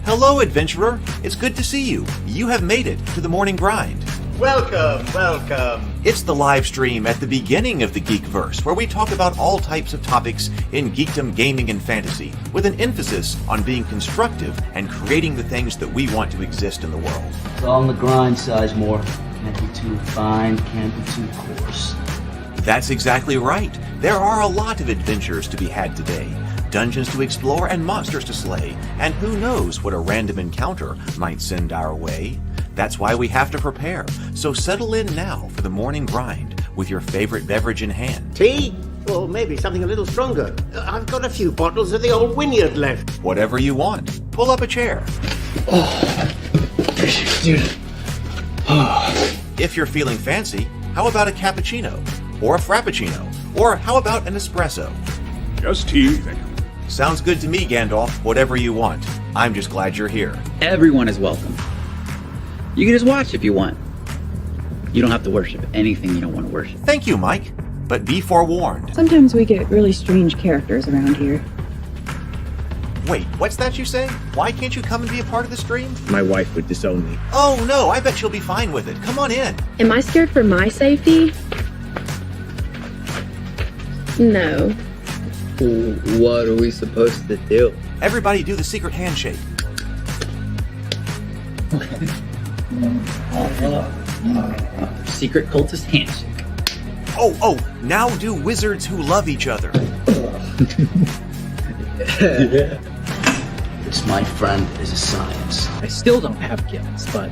Hello, adventurer. It's good to see you. You have made it to the morning grind. Welcome, welcome. It's the live stream at the beginning of the Geekverse, where we talk about all types of topics in geekdom, gaming, and fantasy, with an emphasis on being constructive and creating the things that we want to exist in the world. It's all on the grind, Sizemore. Can't be too fine, can't be too coarse. That's exactly right. There are a lot of adventures to be had today. Dungeons to explore and monsters to slay, and who knows what a random encounter might send our way. That's why we have to prepare, so settle in now for the morning grind with your favorite beverage in hand. Tea? Or maybe something a little stronger. I've got a few bottles of the old Wynyard left. Whatever you want. Pull up a chair. Dude. If you're feeling fancy, how about a cappuccino? Or a frappuccino? Or how about an espresso? Just tea, thank you. Sounds good to me, Gandalf. Whatever you want. I'm just glad you're here. Everyone is welcome. You can just watch if you want. You don't have to worship anything you don't want to worship. Thank you, Mike. But be forewarned. Sometimes we get really strange characters around here. Wait, what's that you say? Why can't you come and be a part of the stream? My wife would disown me. Oh no, I bet she'll be fine with it. Come on in. Am I scared for my safety? No. What are we supposed to do? Everybody do the secret handshake. Secret cultist handshake. Oh, now do wizards who love each other. This, my friend, is a science. I still don't have gifts, but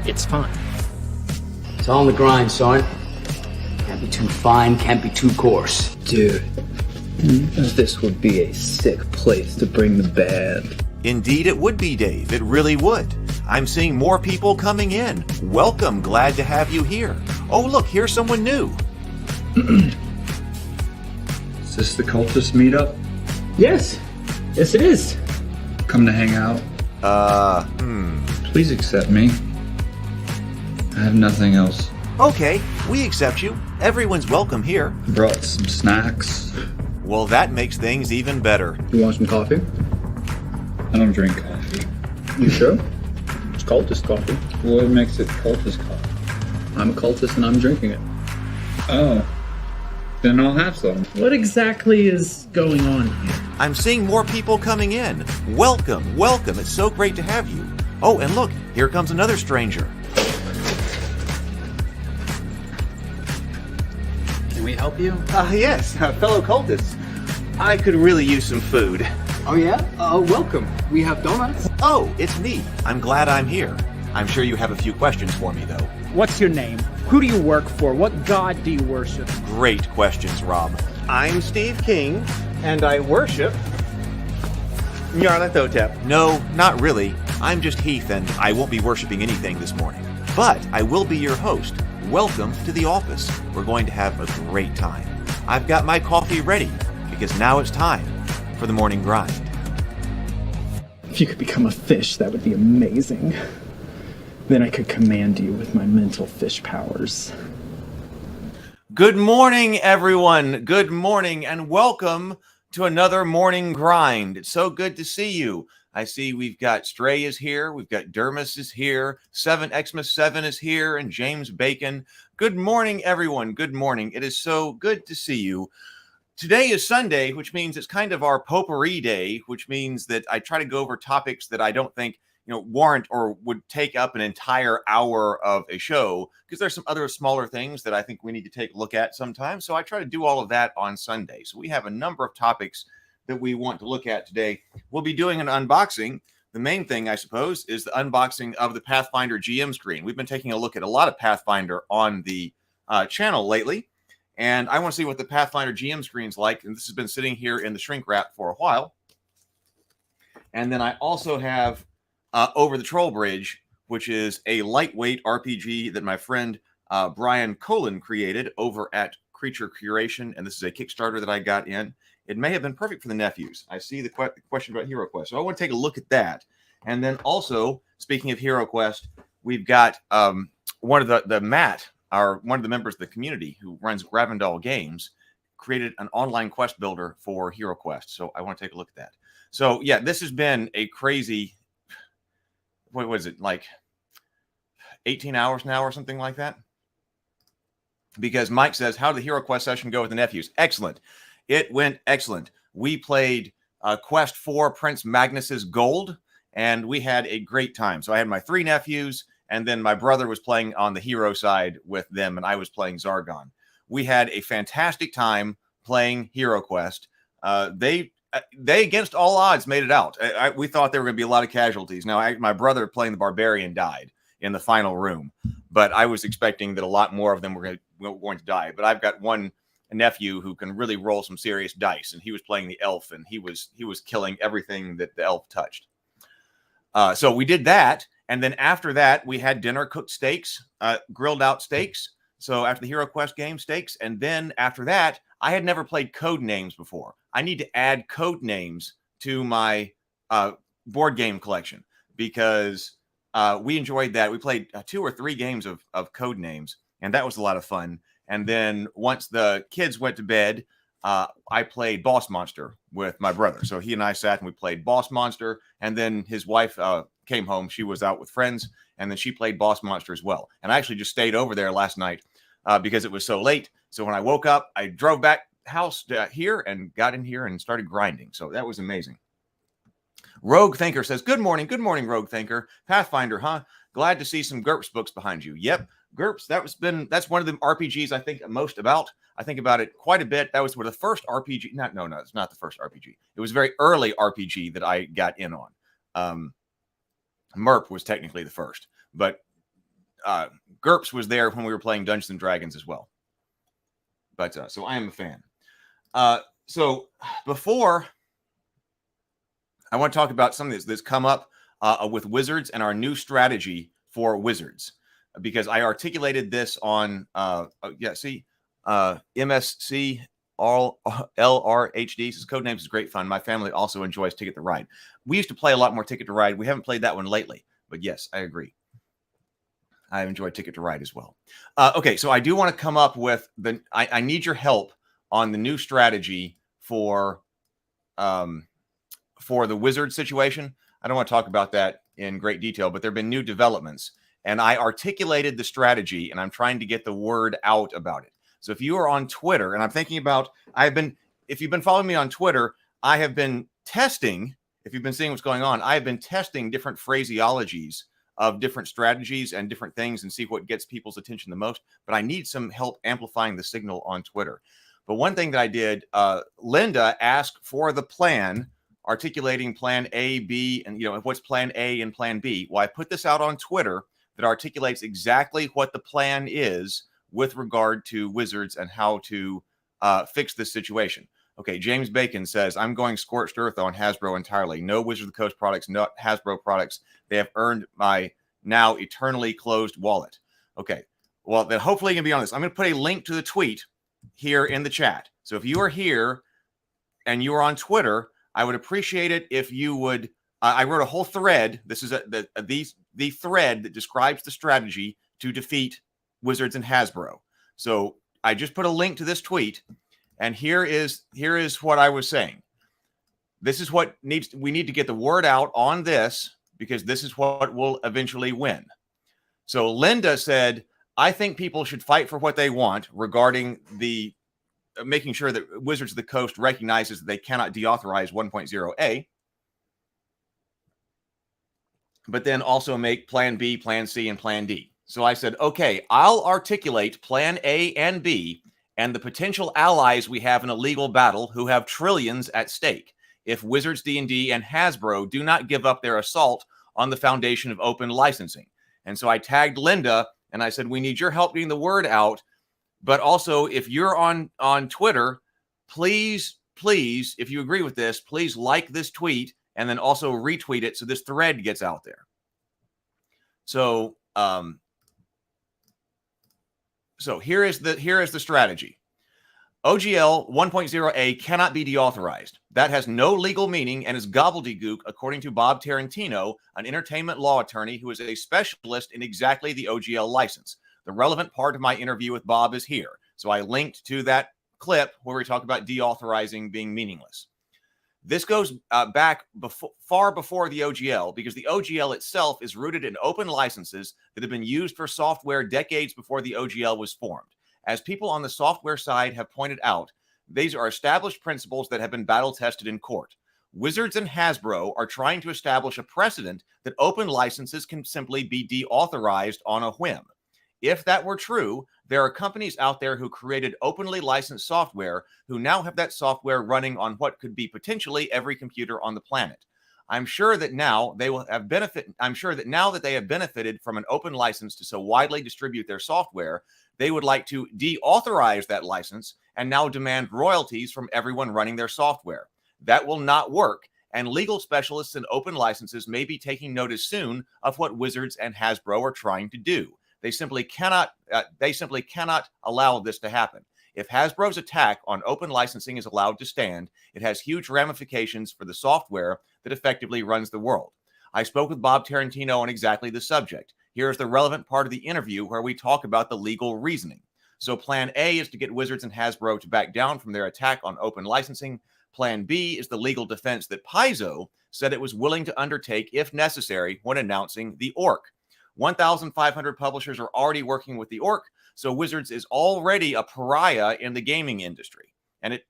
it's fine. It's all on the grind, son. Can't be too fine, can't be too coarse. Dude, this would be a sick place to bring the band. Indeed it would be, Dave. It really would. I'm seeing more people coming in. Welcome. Glad to have you here. Oh, look, here's someone new. Is this the cultist meetup? Yes it is. Come to hang out? Please accept me. I have nothing else. Okay, we accept you. Everyone's welcome here. Brought some snacks. Well, that makes things even better. You want some coffee? I don't drink coffee. You sure? It's cultist coffee. What makes it cultist coffee? I'm a cultist and I'm drinking it. Oh. Then I'll have some. What exactly is going on here? I'm seeing more people coming in. Welcome. It's so great to have you. Oh, and look, here comes another stranger. Can we help you? Yes, fellow cultists. I could really use some food. Oh yeah? Welcome. We have donuts. Oh, it's me. I'm glad I'm here. I'm sure you have a few questions for me, though. What's your name? Who do you work for? What god do you worship? Great questions, Rob. I'm Steve King, and I worship Nyarlathotep. No, not really. I'm just Heath, and I won't be worshiping anything this morning. But I will be your host. Welcome to the office. We're going to have a great time. I've got my coffee ready, because now it's time for the morning grind. If you could become a fish, that would be amazing. Then I could command you with my mental fish powers. Good morning, everyone. Good morning, and welcome to another morning grind. It's so good to see you. I see we've got Stray is here, we've got Dermis is here, 7Xmas7 is here, and James Bacon. Good morning, everyone. Good morning. It is so good to see you. Today is Sunday, which means it's kind of our potpourri day, which means that I try to go over topics that I don't think warrant or would take up an entire hour of a show, because there's some other smaller things that I think we need to take a look at sometime. So I try to do all of that on Sunday. So we have a number of topics that we want to look at today. We'll be doing an unboxing. The main thing, I suppose, is the unboxing of the Pathfinder GM screen. We've been taking a look at a lot of Pathfinder on the channel lately, and I want to see what the Pathfinder GM screen's like. And this has been sitting here in the shrink wrap for a while. And then I also have Over the Troll Bridge, which is a lightweight RPG that my friend Brian Colin created over at Creature Curation, and this is a Kickstarter that I got in. It may have been perfect for the nephews. I see the question about Hero Quest, so I want to take a look at that. And then also, speaking of Hero Quest, we've got one of the Matt, one of the members of the community who runs Gravendal Games, created an online quest builder for Hero Quest. So I want to take a look at that. So yeah, this has been a crazy, what was it, like 18 hours now or something like that? Because Mike says, how did the Hero Quest session go with the nephews? Excellent. It went excellent. We played Quest 4 Prince Magnus's Gold, and we had a great time. So I had my 3 nephews, and then my brother was playing on the hero side with them, and I was playing Zargon. We had a fantastic time playing Hero Quest. They against all odds made it out. We thought there were going to be a lot of casualties. Now, my brother playing the Barbarian died in the final room, but I was expecting that a lot more of them were going to die. But I've got one nephew who can really roll some serious dice, and he was playing the elf, and he was killing everything that the elf touched. So we did that, and then after that we had dinner, cooked steaks, grilled out steaks. So after the Hero Quest game, steaks, and then after that, I had never played Code Names before. I need to add Code Names to my board game collection because we enjoyed that. We played 2 or 3 games of Code Names, and that was a lot of fun. And then once the kids went to bed, I played Boss Monster with my brother. So he and I sat and we played Boss Monster. And then his wife came home. She was out with friends, and then she played Boss Monster as well. And I actually just stayed over there last night because it was so late. So when I woke up, I drove back house here and got in here and started grinding. So that was amazing. Rogue Thinker says, good morning, Rogue Thinker. Pathfinder, huh? Glad to see some GURPS books behind you. Yep, GURPS, that's one of the RPGs I think most about. I think about it quite a bit. That was the first RPG. No, it's not the first RPG. It was a very early RPG that I got in on. MERP was technically the first, but GURPS was there when we were playing Dungeons and Dragons as well. But so I am a fan. So before I want to talk about something that's come up with Wizards and our new strategy for Wizards, because I articulated this on MSC LRHD. Says Code Names is great fun. My family also enjoys Ticket to Ride. We used to play a lot more Ticket to Ride. We haven't played that one lately, but yes, I agree. I enjoy Ticket to Ride as well. Okay, so I do want to come up with I need your help on the new strategy for the Wizard situation. I don't want to talk about that in great detail, but there have been new developments, and I articulated the strategy, and I'm trying to get the word out about it. So if you are on Twitter, and I'm thinking about, if you've been following me on Twitter, I have been testing, if you've been seeing what's going on, I have been testing different phraseologies of different strategies and different things and see what gets people's attention the most. But I need some help amplifying the signal on Twitter. But one thing that I did, Linda asked for the plan, articulating plan A, B, and what's plan A and plan B. Well, I put this out on Twitter that articulates exactly what the plan is with regard to Wizards and how to fix this situation. Okay, James Bacon says, I'm going scorched earth on Hasbro entirely. No Wizards of the Coast products, not Hasbro products. They have earned my now eternally closed wallet. Okay, well, then hopefully you can be on this. I'm going to put a link to the tweet here in the chat. So if you are here and you are on Twitter, I would appreciate it if you would. I wrote a whole thread. This is the thread that describes the strategy to defeat Wizards and Hasbro. So I just put a link to this tweet, and here is what I was saying. This is what we need to get the word out on this, because this is what will eventually win. So Linda said, I think people should fight for what they want regarding the making sure that Wizards of the Coast recognizes that they cannot deauthorize 1.0A, but then also make plan B, plan C, and plan D. So I said, okay, I'll articulate plan A and B and the potential allies we have in a legal battle who have trillions at stake if Wizards D&D and Hasbro do not give up their assault on the foundation of open licensing. And so I tagged Linda and I said, we need your help getting the word out. But also, if you're on Twitter, please, if you agree with this, please like this tweet and then also retweet it so this thread gets out there. So, here is the strategy. OGL 1.0A cannot be deauthorized. That has no legal meaning and is gobbledygook, according to Bob Tarantino, an entertainment law attorney who is a specialist in exactly the OGL license. The relevant part of my interview with Bob is here. So I linked to that clip where we talk about deauthorizing being meaningless. This goes back far before the OGL, because the OGL itself is rooted in open licenses that have been used for software decades before the OGL was formed. As people on the software side have pointed out, these are established principles that have been battle tested in court. Wizards and Hasbro are trying to establish a precedent that open licenses can simply be deauthorized on a whim. If that were true, there are companies out there who created openly licensed software who now have that software running on what could be potentially every computer on the planet. I'm sure that now they will have benefit. I'm sure that now that they have benefited from an open license to so widely distribute their software, they would like to deauthorize that license and now demand royalties from everyone running their software. That will not work, and legal specialists in open licenses may be taking notice soon of what Wizards and Hasbro are trying to do. They simply cannot allow this to happen. If Hasbro's attack on open licensing is allowed to stand, it has huge ramifications for the software that effectively runs the world. I spoke with Bob Tarantino on exactly the subject. Here's the relevant part of the interview where we talk about the legal reasoning. So plan A is to get Wizards and Hasbro to back down from their attack on open licensing. Plan B is the legal defense that Paizo said it was willing to undertake if necessary when announcing the orc. 1,500 publishers are already working with the orc, so Wizards is already a pariah in the gaming industry. And it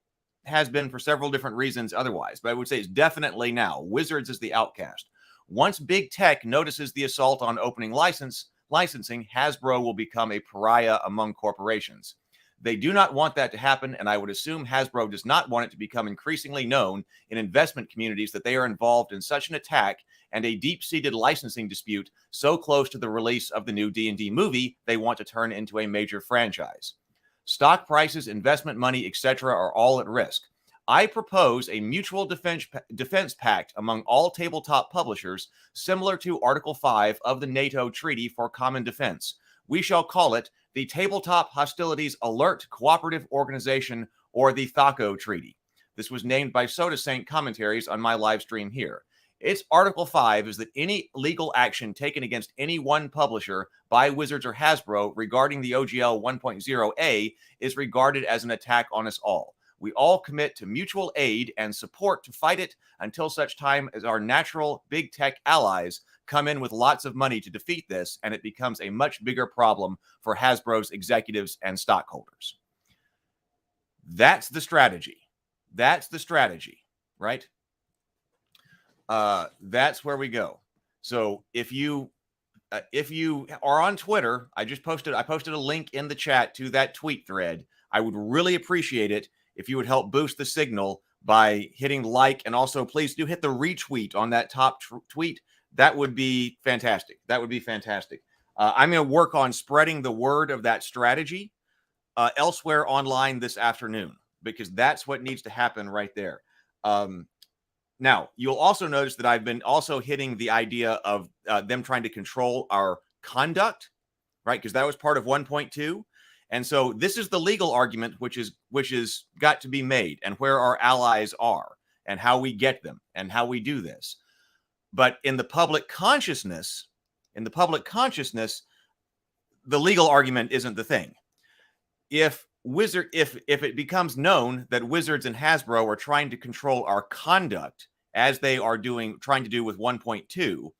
has been for several different reasons otherwise, but I would say it's definitely now. Wizards is the outcast. Once big tech notices the assault on opening licensing, Hasbro will become a pariah among corporations. They do not want that to happen, and I would assume Hasbro does not want it to become increasingly known in investment communities that they are involved in such an attack and a deep-seated licensing dispute so close to the release of the new D&D movie they want to turn into a major franchise. Stock prices, investment money, etc. are all at risk. I propose a mutual defense pact among all tabletop publishers similar to Article 5 of the NATO Treaty for Common Defense. We shall call it the Tabletop Hostilities Alert Cooperative Organization, or the THACO Treaty. This was named by Soda Saint Commentaries on my live stream here. Its Article 5 is that any legal action taken against any one publisher by Wizards or Hasbro regarding the OGL 1.0A is regarded as an attack on us all. We all commit to mutual aid and support to fight it until such time as our natural big tech allies come in with lots of money to defeat this, and it becomes a much bigger problem for Hasbro's executives and stockholders. That's the strategy. That's the strategy, right? That's where we go. So if you are on Twitter, I posted a link in the chat to that tweet thread. I would really appreciate it if you would help boost the signal by hitting like, and also please do hit the retweet on that top tweet. That would be fantastic. That would be fantastic. I'm going to work on spreading the word of that strategy elsewhere online this afternoon, because that's what needs to happen right there. Now, you'll also notice that I've been also hitting the idea of them trying to control our conduct, right? Because that was part of 1.2. And so this is the legal argument, which is got to be made, and where our allies are and how we get them and how we do this. But in the public consciousness, the legal argument isn't the thing. If it becomes known that Wizards and Hasbro are trying to control our conduct as they are trying to do with 1.2,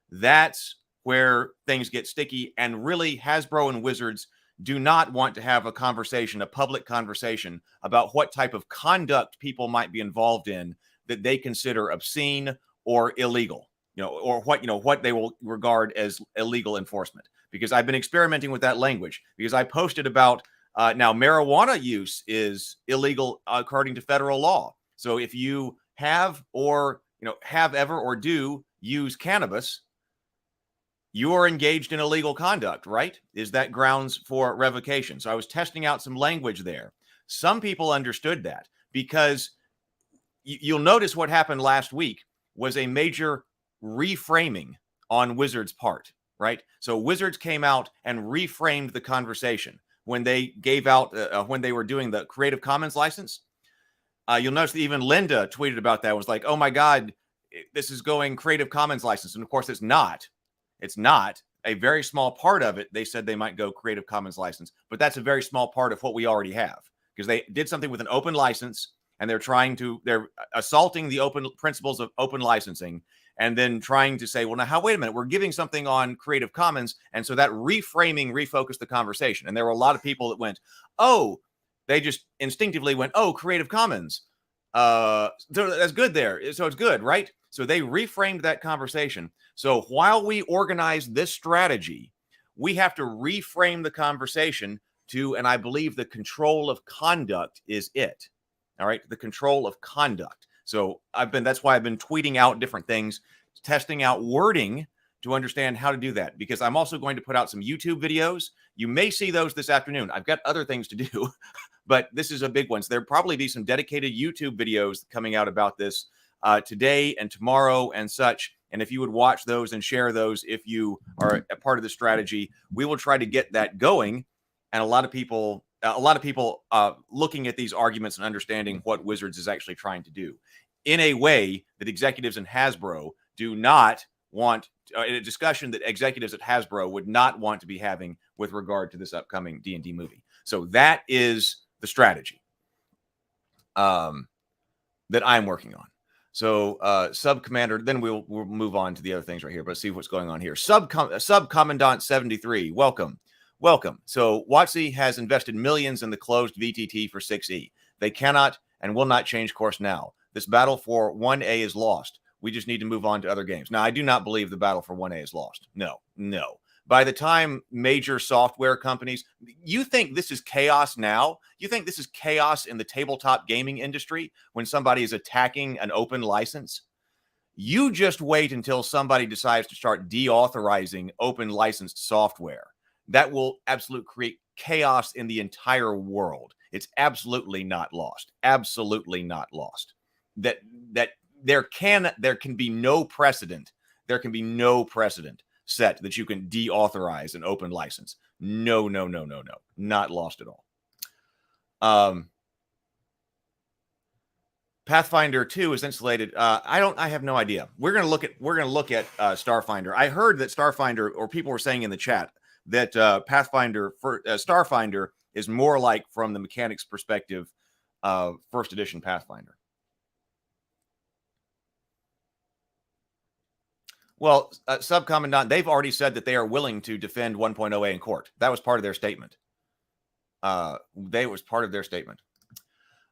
that's where things get sticky. And really, Hasbro and Wizards do not want to have a public conversation about what type of conduct people might be involved in that they consider obscene or illegal, or what they will regard as illegal enforcement. Because I've been experimenting with that language, because I posted about now marijuana use is illegal according to federal law. So if you have ever or do use cannabis, you are engaged in illegal conduct, right? Is that grounds for revocation? So I was testing out some language there. Some people understood that, because you'll notice what happened last week was a major reframing on Wizards' part, right? So Wizards came out and reframed the conversation when they gave out, when they were doing the Creative Commons license. You'll notice that even Linda tweeted about that. It was like, oh my God, this is going Creative Commons license. And of course, it's not. It's not. A very small part of it, they said they might go Creative Commons license, but that's a very small part of what we already have, because they did something with an open license and they're assaulting the open principles of open licensing, and then trying to say, well, now, wait a minute, we're giving something on Creative Commons. And so that reframing refocused the conversation. And there were a lot of people that went, oh, they just instinctively went, oh, Creative Commons. So that's good there. So it's good, right? So they reframed that conversation. So while we organize this strategy, we have to reframe the conversation to, and I believe the control of conduct is it. All right. The control of conduct. So that's why I've been tweeting out different things, testing out wording to understand how to do that, because I'm also going to put out some YouTube videos. You may see those this afternoon. I've got other things to do, but this is a big one. So there'll probably be some dedicated YouTube videos coming out about this today and tomorrow and such. And if you would watch those and share those, if you are a part of the strategy, we will try to get that going. And a lot of people looking at these arguments and understanding what Wizards is actually trying to do in a way that executives in Hasbro do not want, in a discussion that executives at Hasbro would not want to be having with regard to this upcoming D&D movie. So that is the strategy that I'm working on. So Sub Commander, then we'll move on to the other things right here, but see what's going on here. Sub Commandant 73, welcome. So WotC has invested millions in the closed VTT for 6E. They cannot and will not change course now. This battle for 1A is lost. We just need to move on to other games. Now, I do not believe the battle for 1A is lost. No. By the time major software companies, you think this is chaos now? You think this is chaos in the tabletop gaming industry when somebody is attacking an open license? You just wait until somebody decides to start deauthorizing open licensed software. That will absolutely create chaos in the entire world. It's absolutely not lost. Absolutely not lost. That there can be no precedent. There can be no precedent set that you can deauthorize an open license. No. Not lost at all. Pathfinder 2 is insulated. I have no idea. We're gonna look at Starfinder. I heard that Starfinder, or people were saying in the chat, that Pathfinder for Starfinder is more like, from the mechanics perspective, first edition Pathfinder. Well, Subcommandant, they've already said that they are willing to defend 1.0A in court. That was part of their statement.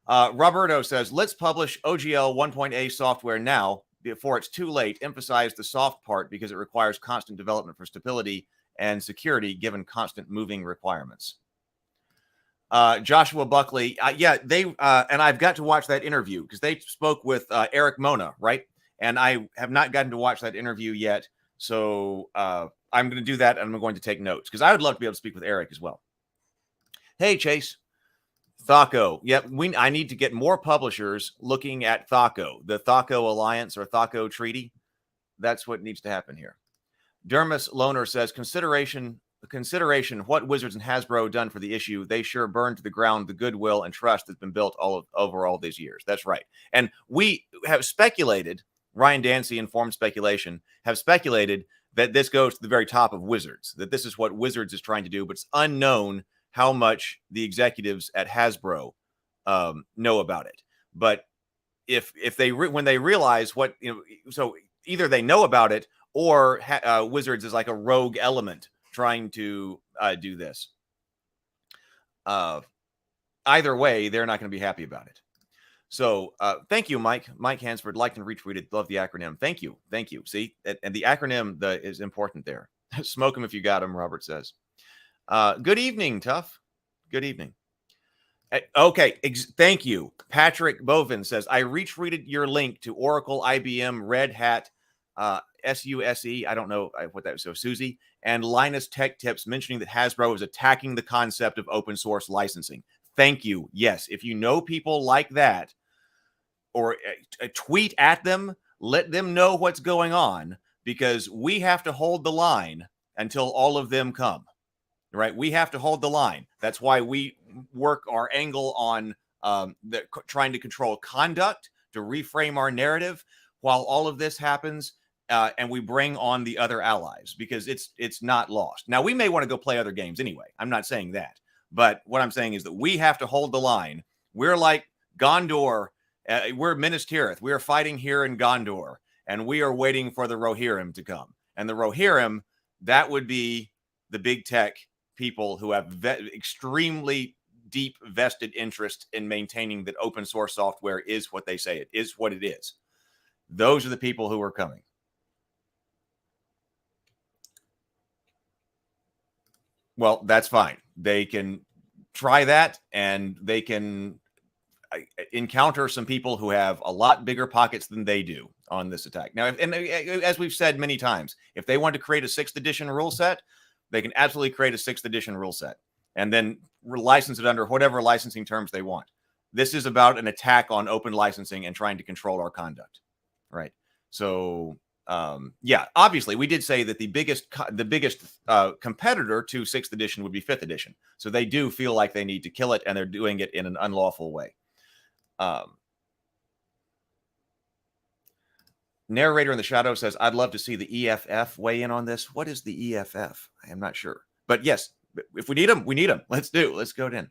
Roberto says, let's publish OGL 1.A software now before it's too late. Emphasize the soft part because it requires constant development for stability and security given constant moving requirements. Joshua Buckley, they and I've got to watch that interview because they spoke with Eric Mona, right? And I have not gotten to watch that interview yet. So I'm going to do that, and I'm going to take notes because I would love to be able to speak with Eric as well. Hey, Chase. Thaco. Yep, I need to get more publishers looking at Thaco, the Thaco Alliance or Thaco Treaty. That's what needs to happen here. Dermis Loner says, consideration, what Wizards and Hasbro done for the issue, they sure burned to the ground the goodwill and trust that's been built over all these years. That's right. And we have speculated, Ryan Dancy, Informed Speculation, have speculated that this goes to the very top of Wizards, that this is what Wizards is trying to do, but it's unknown how much the executives at Hasbro know about it. But if they when they realize what, so either they know about it or Wizards is like a rogue element trying to do this. Either way, they're not going to be happy about it. So thank you, Mike. Mike Hansford, liked and retweeted. Love the acronym. Thank you. See, and the acronym is important there. Smoke them if you got them, Robert says. Good evening, Tough. Good evening. Okay, thank you. Patrick Bovin says, I retweeted your link to Oracle, IBM, Red Hat, SUSE, I don't know what that was, so Susie, and Linus Tech Tips mentioning that Hasbro is attacking the concept of open source licensing. Thank you. Yes, if you know people like that, or tweet at them, let them know what's going on, because we have to hold the line until all of them come. Right? We have to hold the line. That's why we work our angle on trying to control conduct, to reframe our narrative while all of this happens, and we bring on the other allies, because it's not lost. Now, we may want to go play other games anyway. I'm not saying that. But what I'm saying is that we have to hold the line. We're like Gondor We're Minas Tirith. We are fighting here in Gondor, and we are waiting for the Rohirrim to come. And the Rohirrim, that would be the big tech people who have extremely deep vested interest in maintaining that open source software is what they say it is, what it is. Those are the people who are coming. Well, that's fine. They can try that, and they can encounter some people who have a lot bigger pockets than they do on this attack. Now, as we've said many times, if they want to create a 6th edition rule set, they can absolutely create a 6th edition rule set and then license it under whatever licensing terms they want. This is about an attack on open licensing and trying to control our conduct, right? So, yeah, obviously, we did say that the biggest competitor to 6th edition would be 5th edition. So they do feel like they need to kill it, and they're doing it in an unlawful way. Narrator in the shadow says, I'd love to see the EFF weigh in on this. What is the EFF? I am not sure. But yes, if we need them, we need them. Let's go in.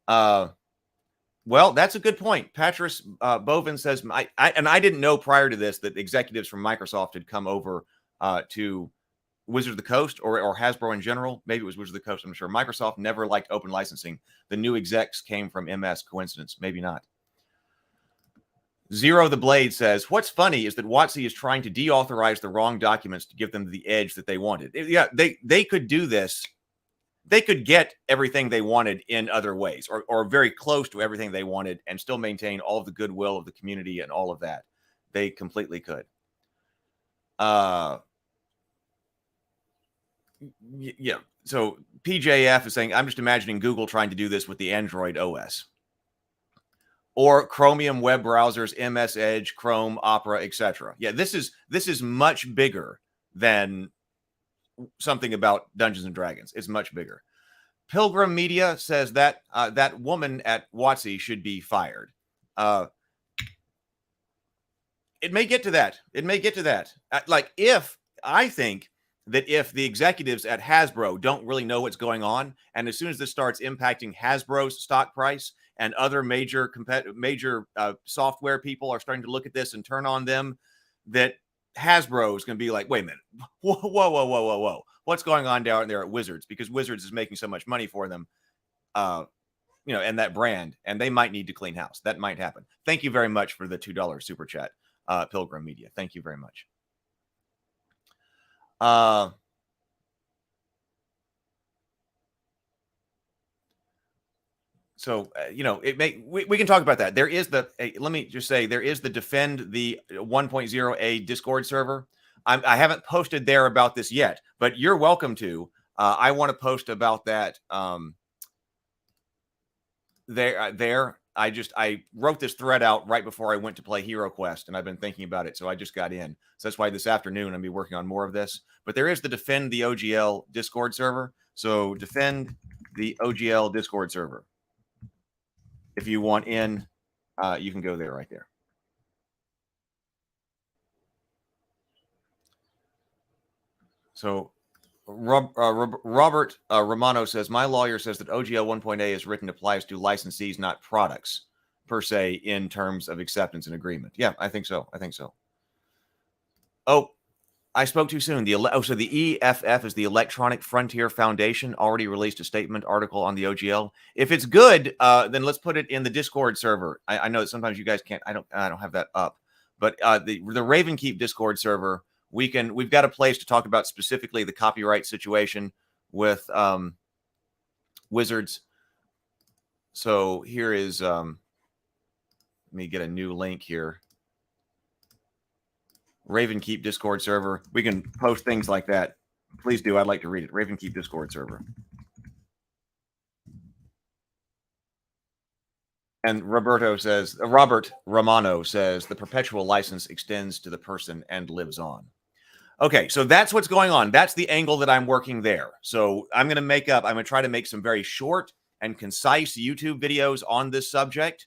Well, that's a good point. Patris Bovin says, I didn't know prior to this that executives from Microsoft had come over to Wizards of the Coast or Hasbro in general. Maybe it was Wizards of the Coast. I'm sure. Microsoft never liked open licensing. The new execs came from MS. Coincidence? Maybe not. Zero the Blade says, what's funny is that WotC is trying to deauthorize the wrong documents to give them the edge that they wanted. Yeah, they could do this. They could get everything they wanted in other ways, or very close to everything they wanted, and still maintain all of the goodwill of the community and all of that. They completely could. Yeah. So PJF is saying, I'm just imagining Google trying to do this with the Android OS. Or Chromium web browsers, MS Edge, Chrome, Opera, etc. Yeah, this is much bigger than something about Dungeons and Dragons. It's much bigger. Pilgrim Media says that that woman at WotC should be fired. It may get to that. It may get to that. I think that if the executives at Hasbro don't really know what's going on, and as soon as this starts impacting Hasbro's stock price, and other major software people are starting to look at this and turn on them, that Hasbro is going to be like, wait a minute, whoa. What's going on down there at Wizards? Because Wizards is making so much money for them, and that brand, and they might need to clean house. That might happen. Thank you very much for the $2 super chat, Pilgrim Media. Thank you very much. So, we can talk about that. There is let me just say, there is the Defend the 1.0a Discord server. I haven't posted there about this yet, but you're welcome to. I want to post about that there. I wrote this thread out right before I went to play Hero Quest, and I've been thinking about it, so I just got in. So that's why this afternoon I'll be working on more of this. But there is the Defend the OGL Discord server. So Defend the OGL Discord server. If you want in, you can go there right there. So Robert Romano says, my lawyer says that OGL 1.A is written applies to licensees, not products per se, in terms of acceptance and agreement. Yeah, I think so. Oh, I spoke too soon. So the EFF is the Electronic Frontier Foundation, already released a statement article on the OGL. If it's good, then let's put it in the Discord server. I know that sometimes you guys can't. I don't have that up, but the Ravenkeep Discord server, we've got a place to talk about specifically the copyright situation with Wizards. So here is let me get a new link here. Ravenkeep Discord server. We can post things like that. Please do. I'd like to read it. Ravenkeep Discord server. And Robert Romano says the perpetual license extends to the person and lives on. Okay, so that's what's going on. That's the angle that I'm working there. So I'm going to try to make some very short and concise YouTube videos on this subject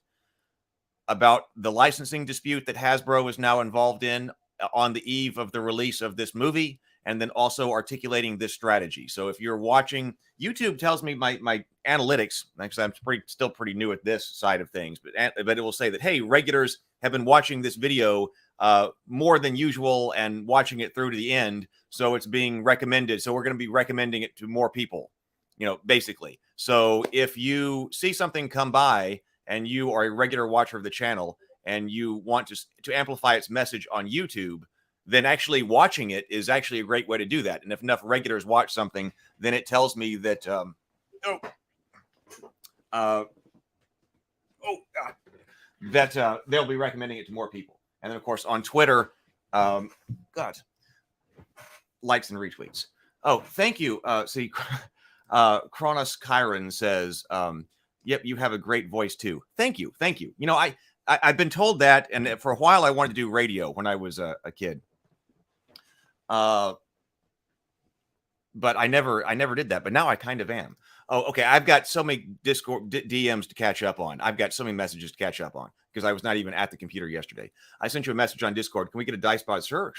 about the licensing dispute that Hasbro is now involved in on the eve of the release of this movie, and then also articulating this strategy. So if you're watching, YouTube tells me my analytics, actually I'm still pretty new at this side of things, but it will say that, hey, regulars have been watching this video more than usual and watching it through to the end. So it's being recommended. So we're going to be recommending it to more people, basically. So if you see something come by and you are a regular watcher of the channel and you want to amplify its message on YouTube, then actually watching it is actually a great way to do that. And if enough regulars watch something, then it tells me that they'll be recommending it to more people. And then, of course, on Twitter, likes and retweets. Oh, thank you. See, Kronos Chiron says, yep, you have a great voice too. Thank you. Thank you. I've been told that, and for a while I wanted to do radio when I was a kid. But I never did that. But now I kind of am. Oh, okay. I've got so many Discord DMs to catch up on. I've got so many messages to catch up on because I was not even at the computer yesterday. I sent you a message on Discord. Can we get a dice spot? Sure.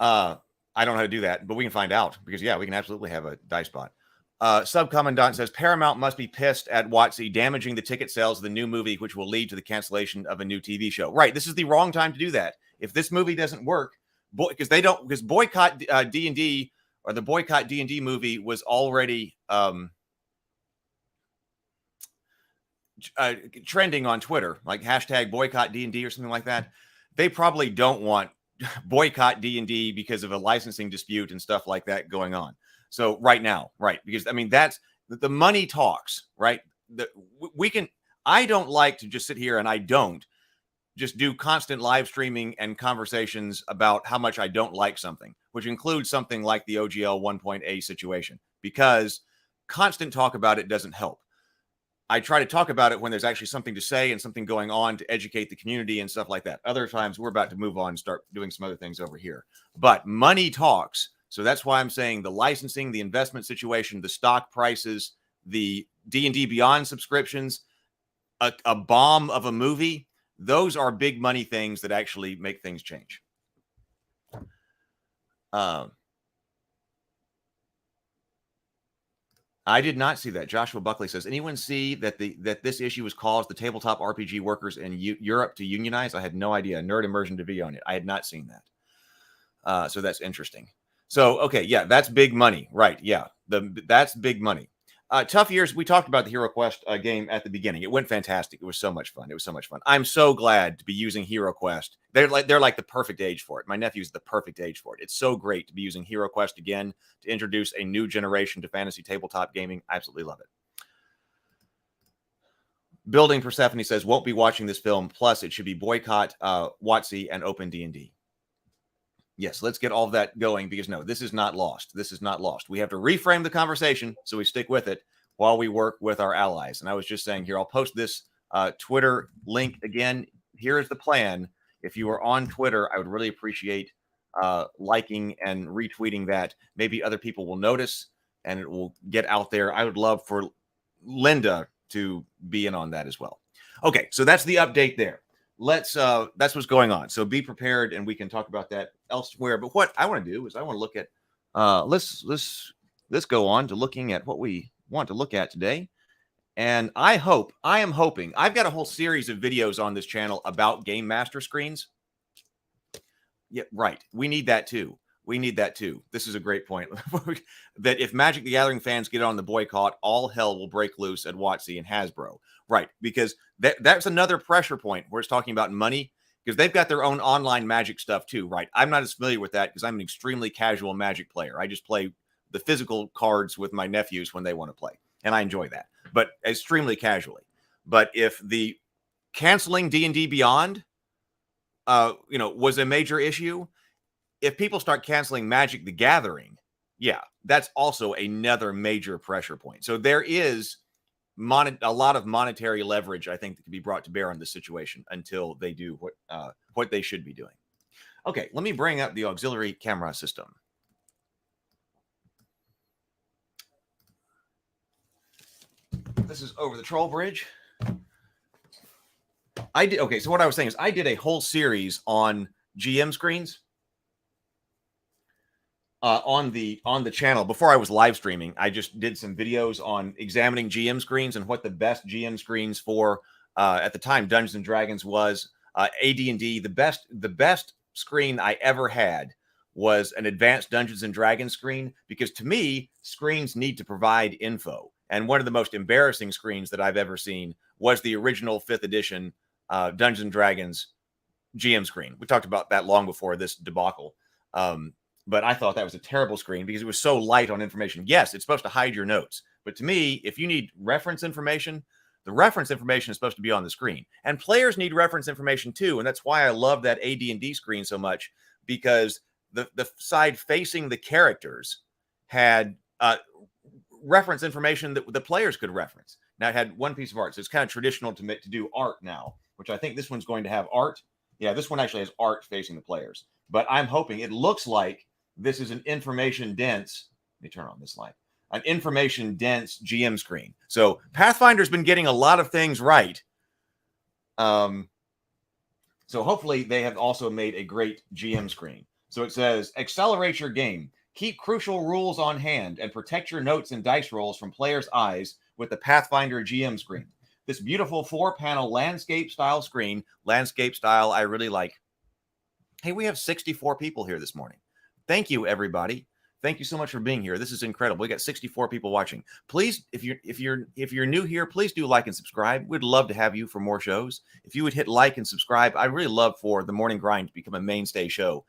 I don't know how to do that, but we can find out because, yeah, we can absolutely have a dice spot. Subcommandant says Paramount must be pissed at WotC damaging the ticket sales of the new movie, which will lead to the cancellation of a new TV show. Right. This is the wrong time to do that. If this movie doesn't work, because boycott D&D or the boycott D&D movie was already trending on Twitter, like hashtag boycott D&D or something like that. They probably don't want boycott D&D because of a licensing dispute and stuff like that going on. So right now, right, because I mean that's the money talks, right? I don't like to just sit here and I don't just do constant live streaming and conversations about how much I don't like something, which includes something like the OGL 1.A situation, because constant talk about it doesn't help. I try to talk about it when there's actually something to say and something going on to educate the community and stuff like that. Other times we're about to move on and start doing some other things over here. But money talks. So that's why I'm saying the licensing, the investment situation, the stock prices, the D&D Beyond subscriptions, a bomb of a movie, those are big money things that actually make things change. I did not see that. Joshua Buckley says, anyone see that this issue has caused the tabletop RPG workers in Europe to unionize? I had no idea. Nerd Immersion to be on it. I had not seen that. So that's interesting. So, okay, yeah, that's big money. Right, yeah, that's big money. Tough Years, we talked about the Hero Quest game at the beginning. It went fantastic. It was so much fun. I'm so glad to be using Hero Quest. They're like the perfect age for it. My nephew's the perfect age for it. It's so great to be using Hero Quest again to introduce a new generation to fantasy tabletop gaming. I absolutely love it. Building Persephone says, won't be watching this film. Plus, it should be boycott WotC and open D&D. Yes, let's get all of that going because, no, this is not lost. This is not lost. We have to reframe the conversation so we stick with it while we work with our allies. And I was just saying here, I'll post this Twitter link again. Here is the plan. If you are on Twitter, I would really appreciate liking and retweeting that. Maybe other people will notice and it will get out there. I would love for Linda to be in on that as well. Okay, so that's the update there. That's what's going on. So be prepared and we can talk about that elsewhere. But what I want to do is I want to look at let's go on to looking at what we want to look at today. And I am hoping I've got a whole series of videos on this channel about Game Master screens. Yeah, right. We need that too. This is a great point. That if Magic the Gathering fans get on the boycott, all hell will break loose at WotC and Hasbro. Right. Because that's another pressure point where it's talking about money, because they've got their own online Magic stuff too. Right. I'm not as familiar with that because I'm an extremely casual Magic player. I just play the physical cards with my nephews when they want to play. And I enjoy that, but extremely casually. But if the canceling D&D Beyond, was a major issue, if people start canceling Magic the Gathering, yeah, that's also another major pressure point. So there is a lot of monetary leverage, I think, that can be brought to bear on this situation until they do what they should be doing. Okay, let me bring up the auxiliary camera system. This is over the troll bridge. So what I was saying is I did a whole series on GM screens on the channel. Before I was live streaming, I just did some videos on examining GM screens and what the best GM screens for at the time Dungeons and Dragons was. AD&D, the best screen I ever had was an advanced Dungeons and Dragons screen, because to me, screens need to provide info. And one of the most embarrassing screens that I've ever seen was the original 5th edition Dungeons and Dragons GM screen. We talked about that long before this debacle. But I thought that was a terrible screen because it was so light on information. Yes, it's supposed to hide your notes. But to me, if you need reference information, the reference information is supposed to be on the screen. And players need reference information too. And that's why I love that AD&D screen so much, because the side facing the characters had reference information that the players could reference. Now, it had one piece of art. So it's kind of traditional to do art now, which I think this one's going to have art. Yeah, this one actually has art facing the players. But I'm hoping, it looks like this is an information dense, let me turn on this light, an information dense GM screen. So Pathfinder's been getting a lot of things right. So hopefully they have also made a great GM screen. So it says, accelerate your game, keep crucial rules on hand, and protect your notes and dice rolls from players' eyes with the Pathfinder GM screen. This beautiful 4-panel landscape style screen, landscape style I really like. Hey, we have 64 people here this morning. Thank you, everybody. Thank you so much for being here. This is incredible. We got 64 people watching. Please, if you're new here, please do like and subscribe. We'd love to have you for more shows. If you would hit like and subscribe, I'd really love for the Morning Grind to become a mainstay show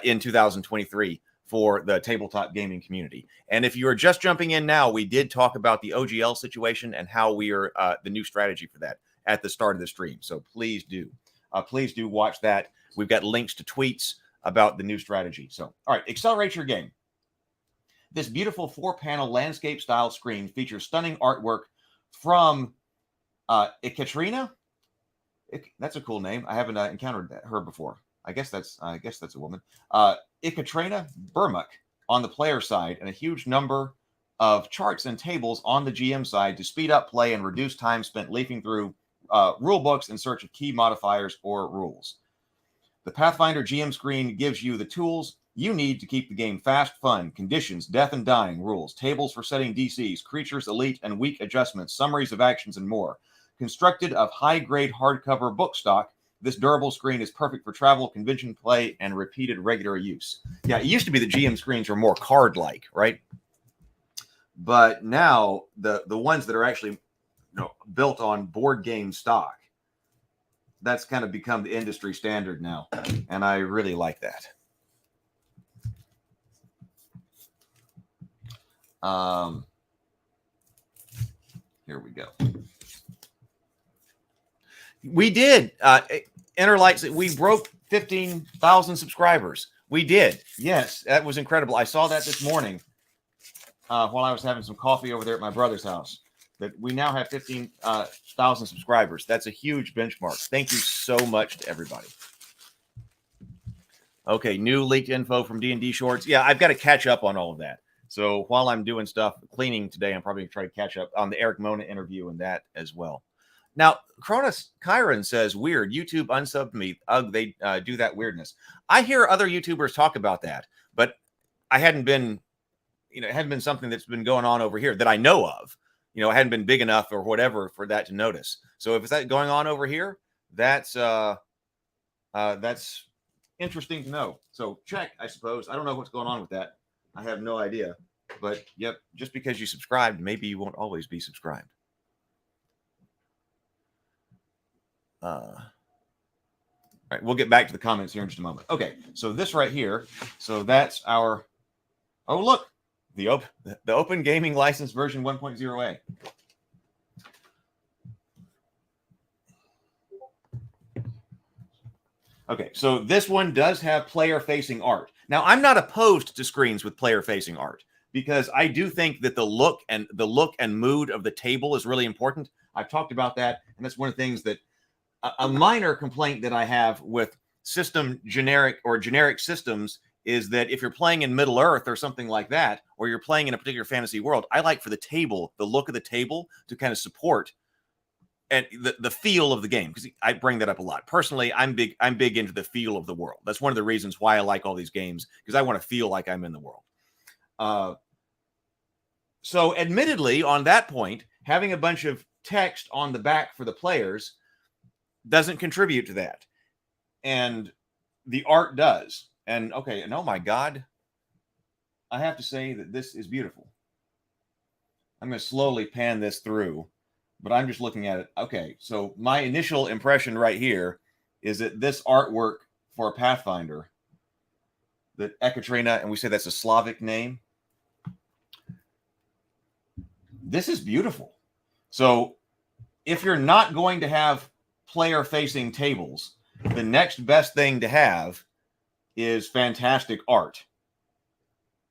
in 2023 for the tabletop gaming community. And if you are just jumping in now, we did talk about the OGL situation and how we are the new strategy for that at the start of the stream. So please do watch that. We've got links to tweets about the new strategy. So, all right, accelerate your game. This beautiful 4-panel landscape style screen features stunning artwork from Ekaterina. That's a cool name. I haven't encountered her before. I guess that's a woman. Ekaterina Burmuk on the player side, and a huge number of charts and tables on the GM side to speed up play and reduce time spent leafing through rule books in search of key modifiers or rules. The Pathfinder GM screen gives you the tools you need to keep the game fast, fun, conditions, death and dying, rules, tables for setting DCs, creatures, elite and weak adjustments, summaries of actions, and more. Constructed of high-grade hardcover book stock, this durable screen is perfect for travel, convention play, and repeated regular use. Yeah, it used to be the GM screens were more card-like, right? But now the ones that are actually built on board game stock, that's kind of become the industry standard now, and I really like that. Here we go. We did. Interlights, we broke 15,000 subscribers. We did. Yes, that was incredible. I saw that this morning while I was having some coffee over there at my brother's house. That we now have 15,000 subscribers. That's a huge benchmark. Thank you so much to everybody. Okay, new leaked info from D&D Shorts. Yeah, I've got to catch up on all of that. So while I'm doing stuff, cleaning today, I'm probably going to try to catch up on the Eric Mona interview and that as well. Now, Cronus Kyron says, weird, YouTube unsubbed me. Ugh, they do that weirdness. I hear other YouTubers talk about that, but I hadn't been, it hadn't been something that's been going on over here that I know of. It hadn't been big enough or whatever for that to notice. So if it's that going on over here, that's interesting to know. So check, I suppose. I don't know what's going on with that. I have no idea. But yep, just because you subscribed, maybe you won't always be subscribed. All right, we'll get back to the comments here in just a moment. Okay, so this right here, so that's our, oh look, the Open Gaming License version 1.0a. Okay, so this one does have player-facing art. Now, I'm not opposed to screens with player-facing art because I do think that the look and mood of the table is really important. I've talked about that, and that's one of the things that a minor complaint that I have with generic systems is that if you're playing in Middle Earth or something like that, or you're playing in a particular fantasy world, I like for the table, the look of the table to kind of support and the feel of the game, because I bring that up a lot. Personally, I'm big into the feel of the world. That's one of the reasons why I like all these games, because I want to feel like I'm in the world. So admittedly, on that point, having a bunch of text on the back for the players doesn't contribute to that. And the art does. And okay, and oh my God, I have to say that this is beautiful. I'm going to slowly pan this through, but I'm just looking at it. Okay, so my initial impression right here is that this artwork for Pathfinder, that Ekaterina, and we say that's a Slavic name, this is beautiful. So if you're not going to have player-facing tables, the next best thing to have is fantastic art.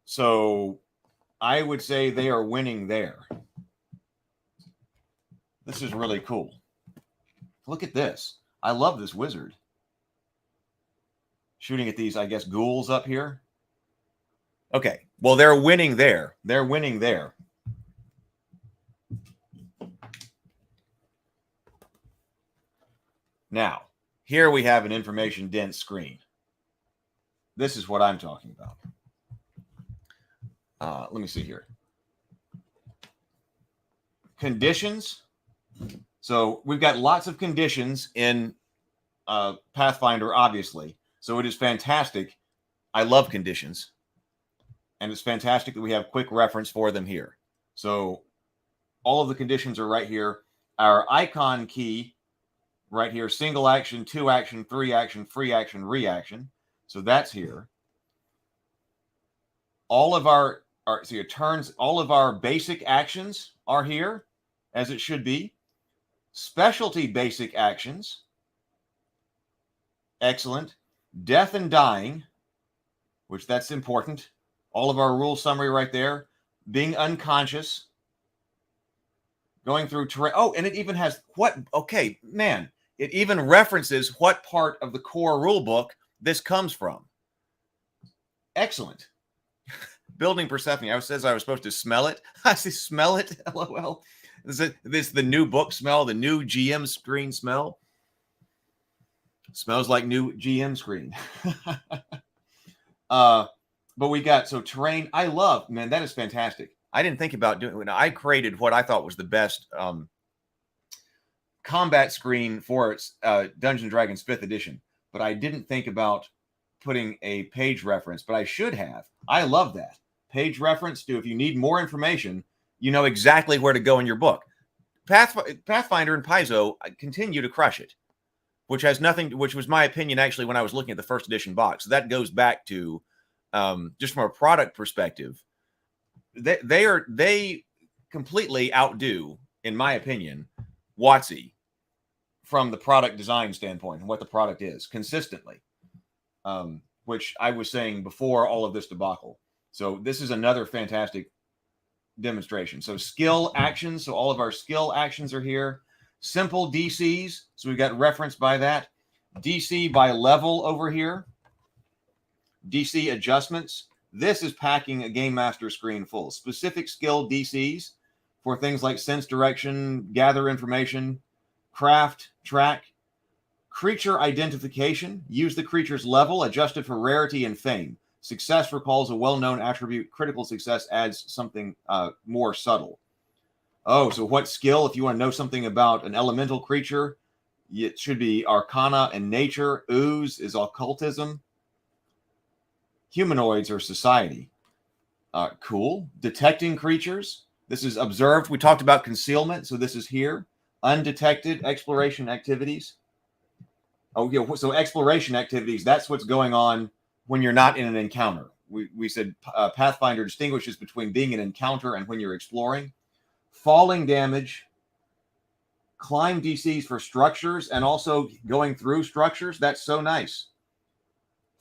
So I would say they are winning there. This is really cool. Look at this. I love this wizard. Shooting at these, I guess, ghouls up here. Okay, well, they're winning there. They're winning there. Now, here we have an information-dense screen. This is what I'm talking about. Let me see here. Conditions. So we've got lots of conditions in Pathfinder, obviously. So it is fantastic. I love conditions. And it's fantastic that we have quick reference for them here. So all of the conditions are right here. Our icon key right here, single action, 2 action, 3 action, free action, reaction. So that's here. All of our turns, all of our basic actions are here, as it should be. Specialty basic actions. Excellent. Death and dying, which that's important. All of our rule summary right there. Being unconscious. Going through terrain. Oh, and it even has what? Okay, man. It even references what part of the core rule book this comes from. Excellent. Building Persephone. I was supposed to smell it. I say smell it. LOL. This the new book smell, the new GM screen smell. Smells like new GM screen. But we got terrain. I love, man, that is fantastic. I didn't think about doing it. I created what I thought was the best combat screen for its Dungeons & Dragons 5th edition, but I didn't think about putting a page reference, but I should have. I love that. Page reference to, if you need more information, you know exactly where to go in your book. Pathfinder and Paizo continue to crush it, which was my opinion actually when I was looking at the 1st edition box. So that goes back to just from a product perspective, they completely outdo, in my opinion, WotC from the product design standpoint and what the product is consistently, which I was saying before all of this debacle. So this is another fantastic demonstration. So skill actions. So all of our skill actions are here. Simple DCs. So we've got reference by that. DC by level over here. DC adjustments. This is packing a Game Master screen full. Specific skill DCs for things like sense direction, gather information, craft, track, creature identification. Use the creature's level, adjusted for rarity and fame. Success recalls a well-known attribute. Critical success adds something more subtle. Oh, so what skill? If you want to know something about an elemental creature, it should be Arcana and Nature. Ooze is occultism. Humanoids or society. Cool. Detecting creatures. This is observed. We talked about concealment, so this is here. Undetected exploration activities. Oh, yeah. So exploration activities, that's what's going on when you're not in an encounter. We said Pathfinder distinguishes between being an encounter and when you're exploring. Falling damage. Climb DCs for structures and also going through structures. That's so nice.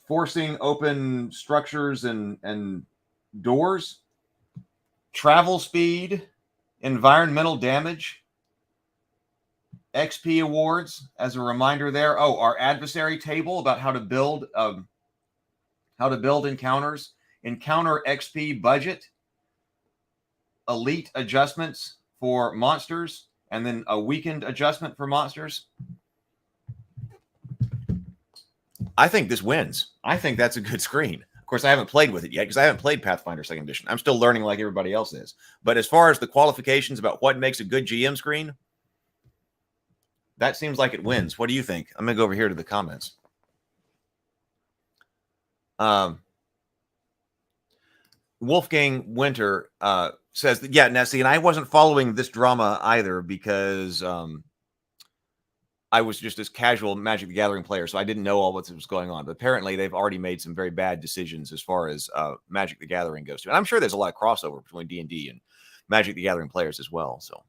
Forcing open structures and doors. Travel speed. Environmental damage. XP awards as a reminder there. Oh, our adversary table about how to build encounters. Encounter XP budget. Elite adjustments for monsters and then a weakened adjustment for monsters. I think this wins. I think that's a good screen. Of course, I haven't played with it yet because I haven't played Pathfinder 2nd Edition. I'm still learning like everybody else is. But as far as the qualifications about what makes a good GM screen, that seems like it wins. What do you think? I'm going to go over here to the comments. Wolfgang Winter says that, yeah, Nessie, and I wasn't following this drama either because I was just this casual Magic the Gathering player, so I didn't know all what was going on. But apparently, they've already made some very bad decisions as far as Magic the Gathering goes to. And I'm sure there's a lot of crossover between D&D and Magic the Gathering players as well. So,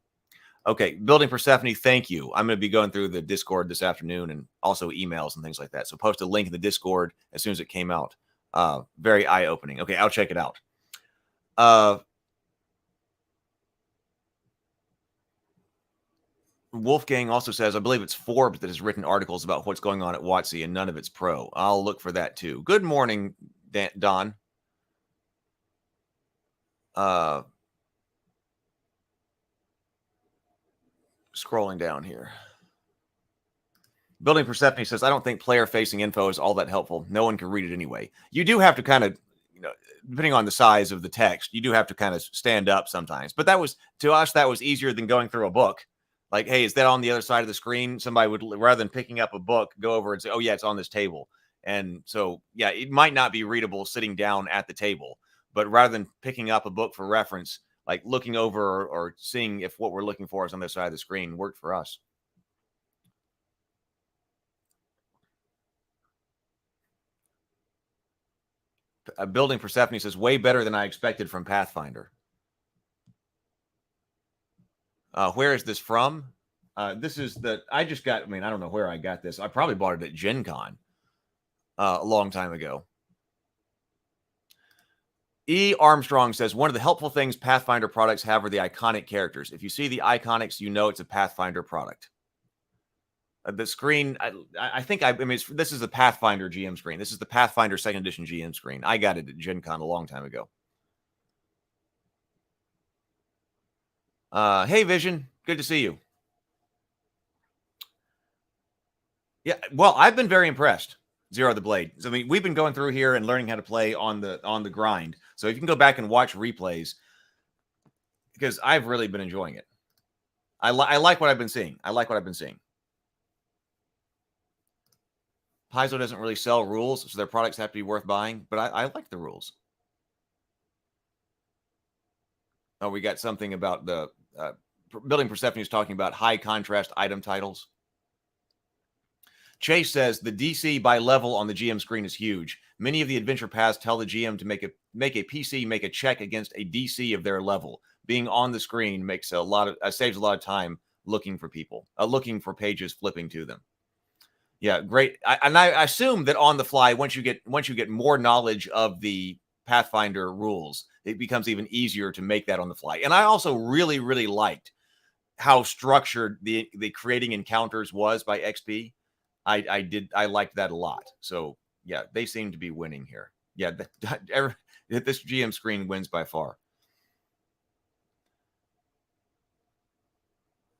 okay, Building Persephone, thank you. I'm going to be going through the Discord this afternoon and also emails and things like that. So post a link in the Discord as soon as it came out. Very eye-opening. Okay, I'll check it out. Wolfgang also says, I believe it's Forbes that has written articles about what's going on at WotC, and none of it's pro. I'll look for that too. Good morning, Don. Scrolling down here. Building Persephone says, I don't think player-facing info is all that helpful. No one can read it anyway. You do have to kind of, depending on the size of the text, you do have to kind of stand up sometimes. But that was, to us, that was easier than going through a book. Like, hey, is that on the other side of the screen? Somebody would, rather than picking up a book, go over and say, oh, yeah, it's on this table. And so, yeah, it might not be readable sitting down at the table. But rather than picking up a book for reference, like looking over or seeing if what we're looking for is on the other side of the screen worked for us. Building Persephone says, way better than I expected from Pathfinder. Where is this from? This is I don't know where I got this. I probably bought it at Gen Con a long time ago. E. Armstrong says, one of the helpful things Pathfinder products have are the iconic characters. If you see the iconics, you know it's a Pathfinder product. The screen, this is the Pathfinder GM screen. This is the Pathfinder 2nd Edition GM screen. I got it at Gen Con a long time ago. Hey, Vision. Good to see you. Yeah, well, I've been very impressed. Zero the Blade. So, I mean, we've been going through here and learning how to play on the grind. So if you can go back and watch replays, because I've really been enjoying it. I like what I've been seeing. Paizo doesn't really sell rules, so their products have to be worth buying. But I like the rules. Oh, we got something about the Building Persephone is talking about high contrast item titles. Chase says the DC by level on the GM screen is huge. Many of the adventure paths tell the GM to make a PC make a check against a DC of their level. Being on the screen makes saves a lot of time looking for people, looking for pages, flipping to them. Yeah, great. I assume that on the fly, once you get more knowledge of the Pathfinder rules, it becomes even easier to make that on the fly. And I also really, really liked how structured the creating encounters was by XP. I liked that a lot. So yeah, they seem to be winning here. Yeah, this GM screen wins by far.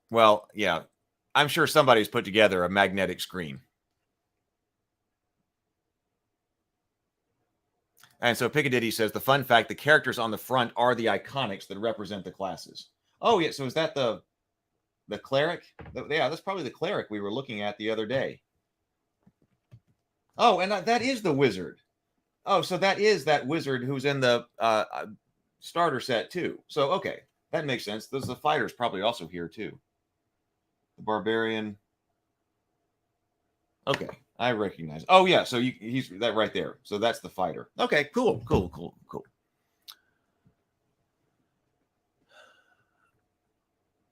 Well, yeah, I'm sure somebody's put together a magnetic screen. And so Piccadilly says, the fun fact, the characters on the front are the iconics that represent the classes. Oh, yeah. So is that the cleric? Yeah, that's probably the cleric we were looking at the other day. Oh, and that is the wizard. Oh, so that is that wizard who's in the starter set too. So, okay, that makes sense. The fighter's probably also here too. The barbarian. Okay, I recognize. Oh, yeah, so he's that right there. So that's the fighter. Okay, cool.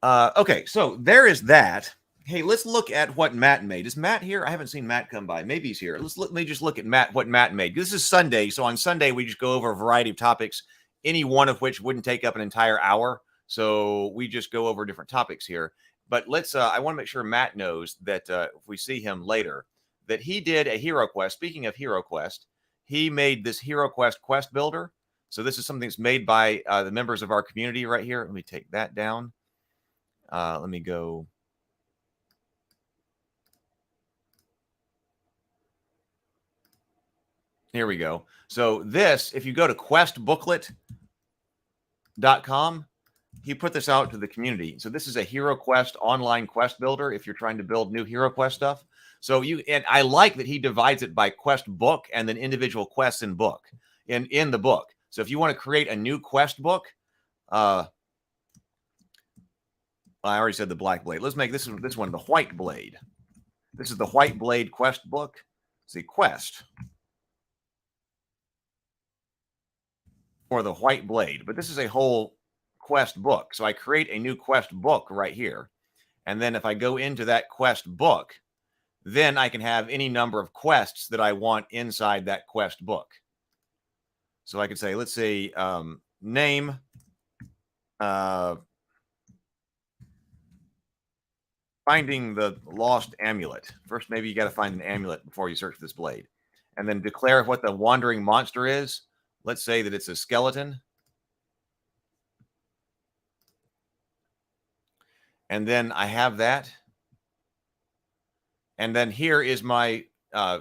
Okay, so there is that. Hey, let's look at what Matt made. Is Matt here? I haven't seen Matt come by. Maybe he's here. Let me just look at what Matt made. This is Sunday, so on Sunday we just go over a variety of topics, any one of which wouldn't take up an entire hour. So we just go over different topics here. But let's. I want to make sure Matt knows that if we see him later, that he did a Hero Quest. Speaking of Hero Quest, he made this Hero Quest quest builder. So this is something that's made by the members of our community right here. Let me take that down. Let me go. Here we go. So this, if you go to questbooklet.com, he put this out to the community. So this is a Hero Quest online quest builder if you're trying to build new Hero Quest stuff. So and I like that he divides it by quest book and then individual quests in book in the book. So if you want to create a new quest book, I already said the Black Blade. Let's make this one the White Blade. This is the White Blade quest book. It's a quest for the White Blade, but this is a whole quest book. So I create a new quest book right here. And then if I go into that quest book, then I can have any number of quests that I want inside that quest book. So I could say, let's say, name, finding the lost amulet. First, maybe you got to find an amulet before you search this blade. And then declare what the wandering monster is. Let's say that it's a skeleton. And then I have that. And then here is my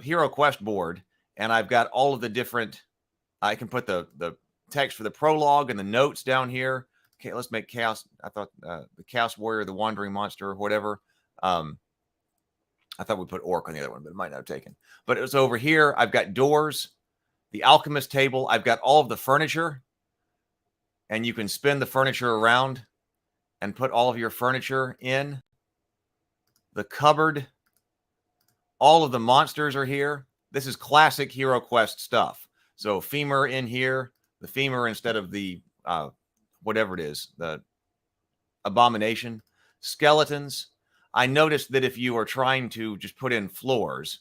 Hero Quest board. And I've got all of the different, I can put the text for the prologue and the notes down here. Okay, let's make Chaos. I thought the Chaos Warrior, the Wandering Monster, or whatever. I thought we put Orc on the other one, but it might not have taken. But it was over here. I've got doors, the alchemist table. I've got all of the furniture. And you can spin the furniture around and put all of your furniture in. The cupboard. All of the monsters are here. This is classic Hero Quest stuff. So femur in here. The femur instead of the, whatever it is, the abomination. Skeletons. I noticed that if you are trying to just put in floors,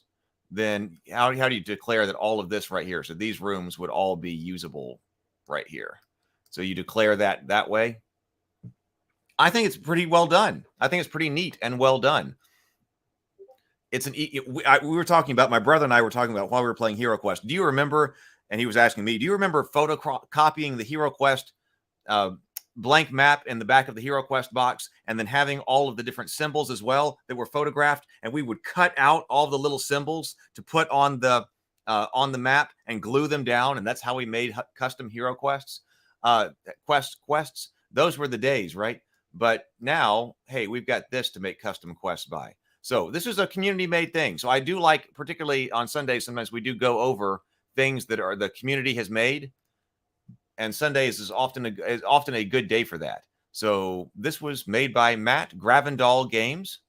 then how do you declare that all of this right here? So these rooms would all be usable right here. So you declare that way. I think it's pretty well done. I think it's pretty neat and well done. It's we were talking about, my brother and I were talking about while we were playing Hero Quest. Do you remember, and he was asking me, do you remember photocopying the Hero Quest blank map in the back of the Hero Quest box and then having all of the different symbols as well that were photographed, and we would cut out all the little symbols to put on the map and glue them down, and that's how we made custom Hero Quests. Quests. Those were the days, right? But now, hey, we've got this to make custom quests by. So this is a community-made thing. So I do like, particularly on Sundays, sometimes we do go over things that are the community has made. And Sundays is often a good day for that. So this was made by Matt Gravendall Games.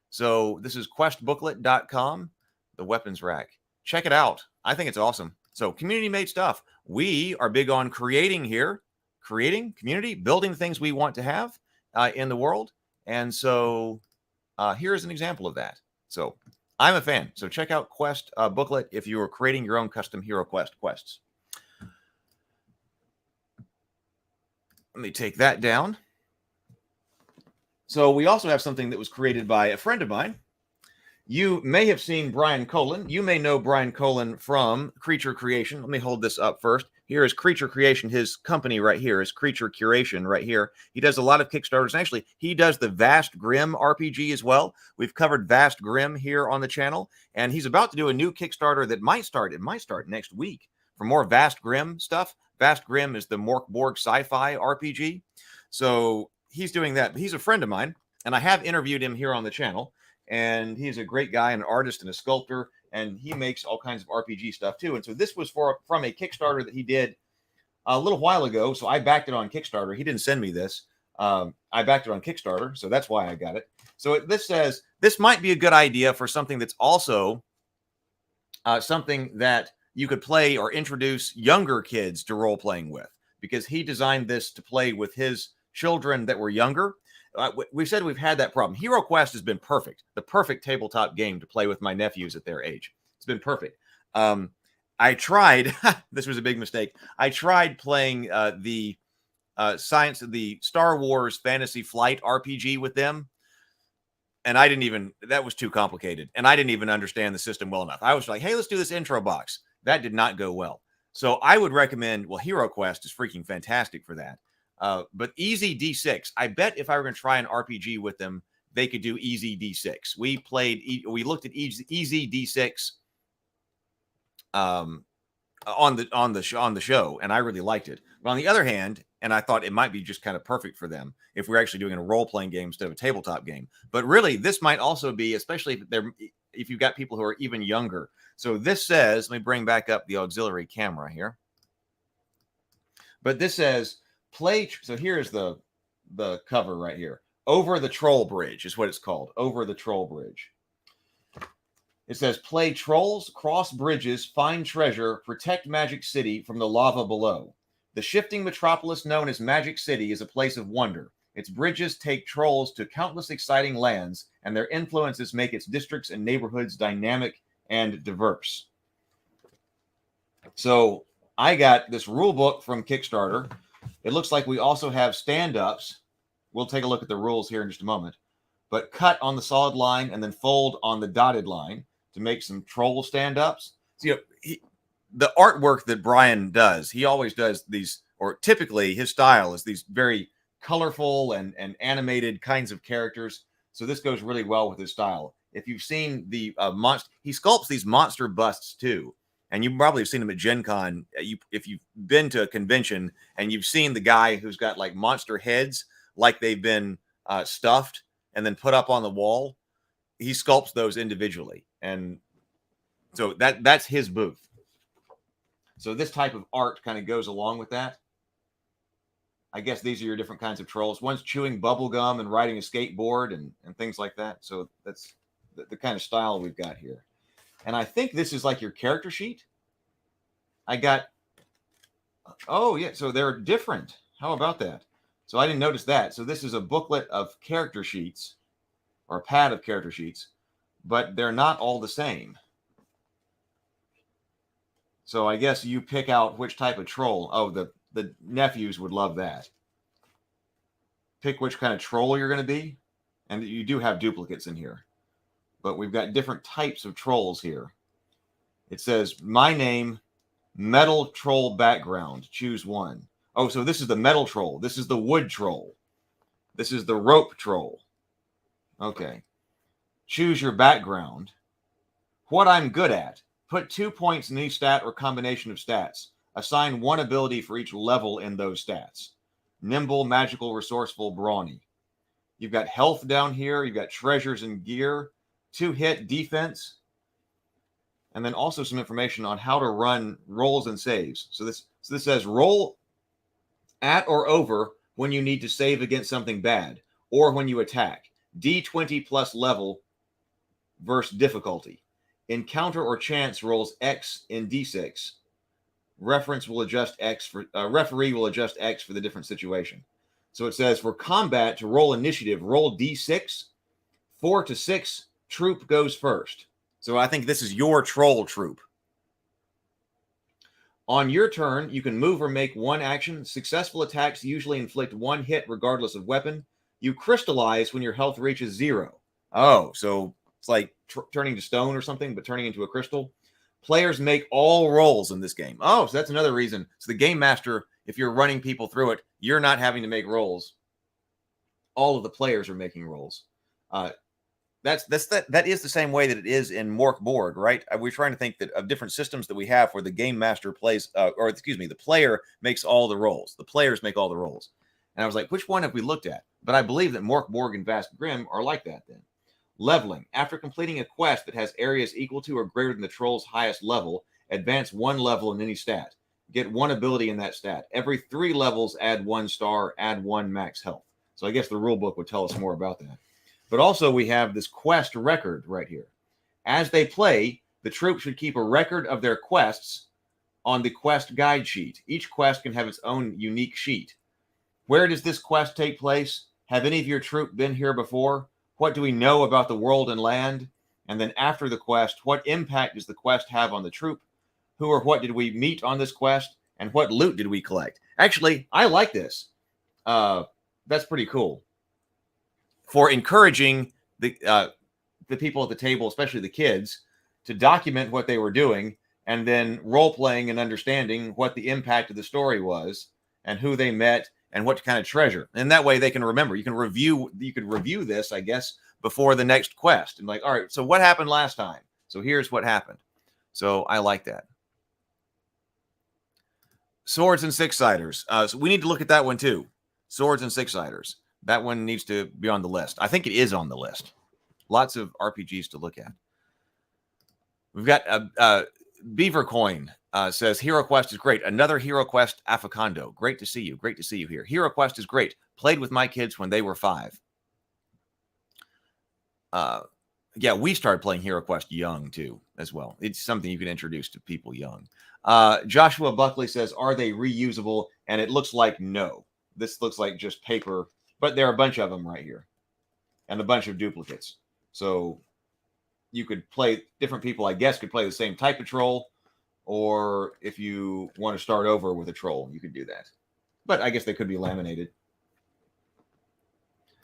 So this is questbooklet.com, the weapons rack. Check it out. I think it's awesome. So community-made stuff. We are big on creating here, creating community, building things we want to have in the world. And so here's an example of that. So I'm a fan. So check out Quest Booklet if you are creating your own custom Hero Quest quests. Let me take that down. So we also have something that was created by a friend of mine. You may have seen Brian Colin. You may know Brian Colin from Creature Creation. Let me hold this up first. Here is Creature Creation. His company right here is Creature Curation right here. He does a lot of Kickstarters. And actually, he does the Vast Grim RPG as well. We've covered Vast Grim here on the channel. And he's about to do a new Kickstarter that might start next week for more Vast Grim stuff. Vast Grim is the Mork Borg sci-fi RPG. So he's doing that. He's a friend of mine, and I have interviewed him here on the channel. And he's a great guy, an artist and a sculptor, and he makes all kinds of RPG stuff too. And so this was from a Kickstarter that he did a little while ago. So I backed it on Kickstarter. He didn't send me this. I backed it on Kickstarter, so that's why I got it. So this says this might be a good idea for something that's also something that you could play or introduce younger kids to role playing with, because he designed this to play with his children that were younger. We've said we've had that problem. Hero Quest has been perfect, the perfect tabletop game to play with my nephews at their age. It's been perfect. I tried, this was a big mistake. I tried playing the Star Wars Fantasy Flight RPG with them. And that was too complicated. And I didn't even understand the system well enough. I was like, hey, let's do this intro box. That did not go well. So I would recommend, Hero Quest is freaking fantastic for that. But easy D6. I bet if I were going to try an RPG with them, they could do easy D6. We looked at easy D6 on the show, and I really liked it. But on the other hand, and I thought it might be just kind of perfect for them if we're actually doing a role-playing game instead of a tabletop game. But really, this might also be, especially if you've got people who are even younger. So this says, let me bring back up the auxiliary camera here. But this says play. So here's the cover right here. Over the Troll Bridge is what it's called. Over the Troll Bridge. It says play trolls, cross bridges, find treasure, protect Magic City from the lava below. The shifting metropolis known as Magic City is a place of wonder. Its bridges take trolls to countless exciting lands, and their influences make its districts and neighborhoods dynamic and diverse. So I got this rule book from Kickstarter. It looks like we also have stand-ups. We'll take a look at the rules here in just a moment. But cut on the solid line and then fold on the dotted line to make some troll stand-ups. So, the artwork that Brian does, he always does these, or typically his style is these very colorful and animated kinds of characters. So this goes really well with his style. If you've seen the monster, he sculpts these monster busts too. And you probably have seen him at Gen Con. If you've been to a convention and you've seen the guy who's got like monster heads, like they've been stuffed and then put up on the wall, he sculpts those individually. And so that's his booth. So this type of art kind of goes along with that. I guess these are your different kinds of trolls. One's chewing bubble gum and riding a skateboard and things like that. So that's the kind of style we've got here. And I think this is like your character sheet. Oh, yeah. So they're different. How about that? So I didn't notice that. So this is a booklet of character sheets, or a pad of character sheets, but they're not all the same. So I guess you pick out which type of troll. Oh, the nephews would love that. Pick which kind of troll you're going to be. And you do have duplicates in here. But we've got different types of trolls here. It says, my name, metal troll background. Choose one. Oh, so this is the metal troll. This is the wood troll. This is the rope troll. Okay. Choose your background. What I'm good at. Put 2 points in each stat or combination of stats. Assign one ability for each level in those stats. Nimble, magical, resourceful, brawny. You've got health down here. You've got treasures and gear. 2-hit defense. And then also some information on how to run rolls and saves. So this says roll at or over when you need to save against something bad or when you attack. D20 plus level versus difficulty. Encounter or chance rolls X in D6. Referee will adjust X for the different situation. So it says for combat to roll initiative, roll D6. 4 to 6 troop goes first. So I think this is your troll troop. On your turn, you can move or make one action. Successful attacks usually inflict one hit regardless of weapon. You crystallize when your health reaches 0. Oh, so it's like turning to stone or something, but turning into a crystal. Players make all rolls in this game. Oh, so that's another reason. So the game master, if you're running people through it, you're not having to make rolls. All of the players are making rolls. That is the same way that it is in Mork Borg, right? We're trying to think that of different systems that we have where the game master plays, the player makes all the rolls. The players make all the rolls. And I was like, which one have we looked at? But I believe that Mork Borg and Vast Grimm are like that then. Leveling. After completing a quest that has areas equal to or greater than the troll's highest level, advance 1 level in any stat. Get 1 ability in that stat. Every 3 levels, add 1 star, add 1 max health. So I guess the rule book would tell us more about that. But also we have this quest record right here. As they play, the troop should keep a record of their quests on the quest guide sheet. Each quest can have its own unique sheet. Where does this quest take place? Have any of your troop been here before? What do we know about the world and land? And then after the quest, what impact does the quest have on the troop? Who or what did we meet on this quest? And what loot did we collect? Actually, I like this. That's pretty cool. For encouraging the people at the table, especially the kids, to document what they were doing and then role-playing and understanding what the impact of the story was and who they met and what kind of treasure. And that way they can remember. You could review this, I guess, before the next quest. And like, all right, so what happened last time? So here's what happened. So I like that. Swords and Six-Siders. So we need to look at that one too. Swords and Six-Siders. That one needs to be on the list. I think it is on the list. Lots of RPGs to look at. We've got Beaver Coin says, Hero Quest is great. Another Hero Quest Afficando. Great to see you. Great to see you here. Hero Quest is great. Played with my kids when they were 5. Yeah, we started playing Hero Quest young too, as well. It's something you can introduce to people young. Joshua Buckley says, are they reusable? And it looks like no. This looks like just paper, but there are a bunch of them right here and a bunch of duplicates. So you could play, different people, I guess, could play the same type of troll, or if you want to start over with a troll, you could do that. But I guess they could be laminated.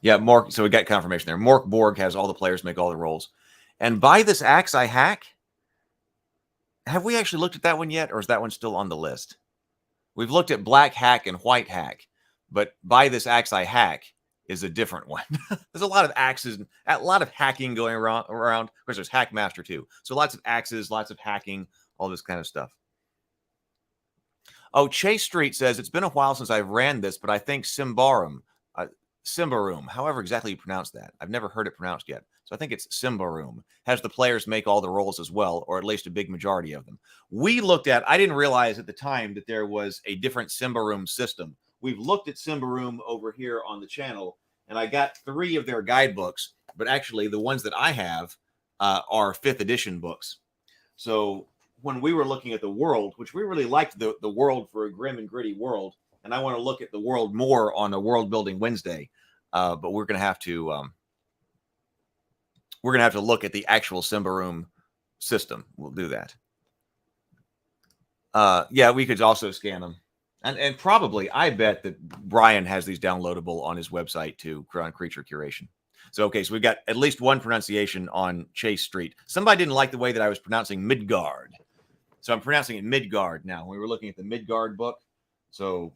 Yeah, Mork. So we got confirmation there. Mork Borg has all the players make all the rolls. And Buy This Axe I Hack. Have we actually looked at that one yet, or is that one still on the list? We've looked at Black Hack and White Hack, but Buy This Axe I Hack is a different one. There's a lot of axes, a lot of hacking going around. Of course, there's Hackmaster too. So lots of axes, lots of hacking, all this kind of stuff. Oh, Chase Street says, it's been a while since I've ran this, but I think Simbarum, however exactly you pronounce that. I've never heard it pronounced yet. So I think it's Simbarum. Has the players make all the rolls as well, or at least a big majority of them. We looked at, I didn't realize at the time that there was a different Simbarum system. We've looked at Simbarum over here on the channel, and I got 3 of their guidebooks, but actually the ones that I have are 5th edition books. So when we were looking at the world, which we really liked the world for a grim and gritty world, and I want to look at the world more on a World Building Wednesday, but we're going to have to look at the actual Simbarum system. We'll do that. Yeah, we could also scan them. And probably, I bet that Brian has these downloadable on his website too, on Creature Curation. So, okay, so we've got at least one pronunciation on Chase Street. Somebody didn't like the way that I was pronouncing Midgard. So I'm pronouncing it Midgard now. We were looking at the Midgard book. So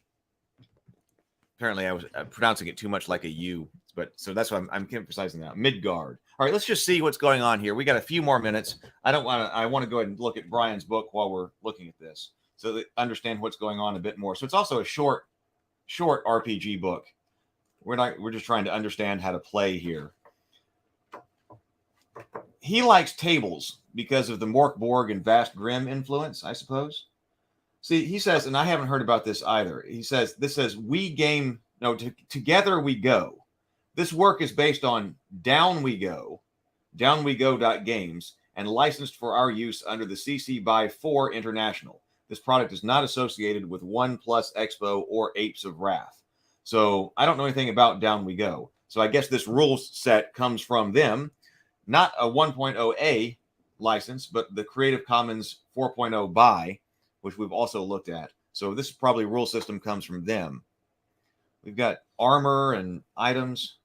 apparently I was pronouncing it too much like a U. But so that's why I'm emphasizing that. Midgard. All right, let's just see what's going on here. We got a few more minutes. I want to go ahead and look at Brian's book while we're looking at this, so that understand what's going on a bit more. So it's also a short RPG book. We're just trying to understand how to play here. He likes tables because of the Mork Borg and Vast Grim influence, I suppose. See, he says, and I haven't heard about this either. He says, this says, together we go. This work is based on Down We Go, downwego.games, and licensed for our use under the CC BY 4 International. This product is not associated with 1+ Expo or Apes of Wrath. So I don't know anything about Down We Go. So I guess this rules set comes from them, not a 1.0A license, but the Creative Commons 4.0 BY, which we've also looked at. So this probably rule system comes from them. We've got armor and items.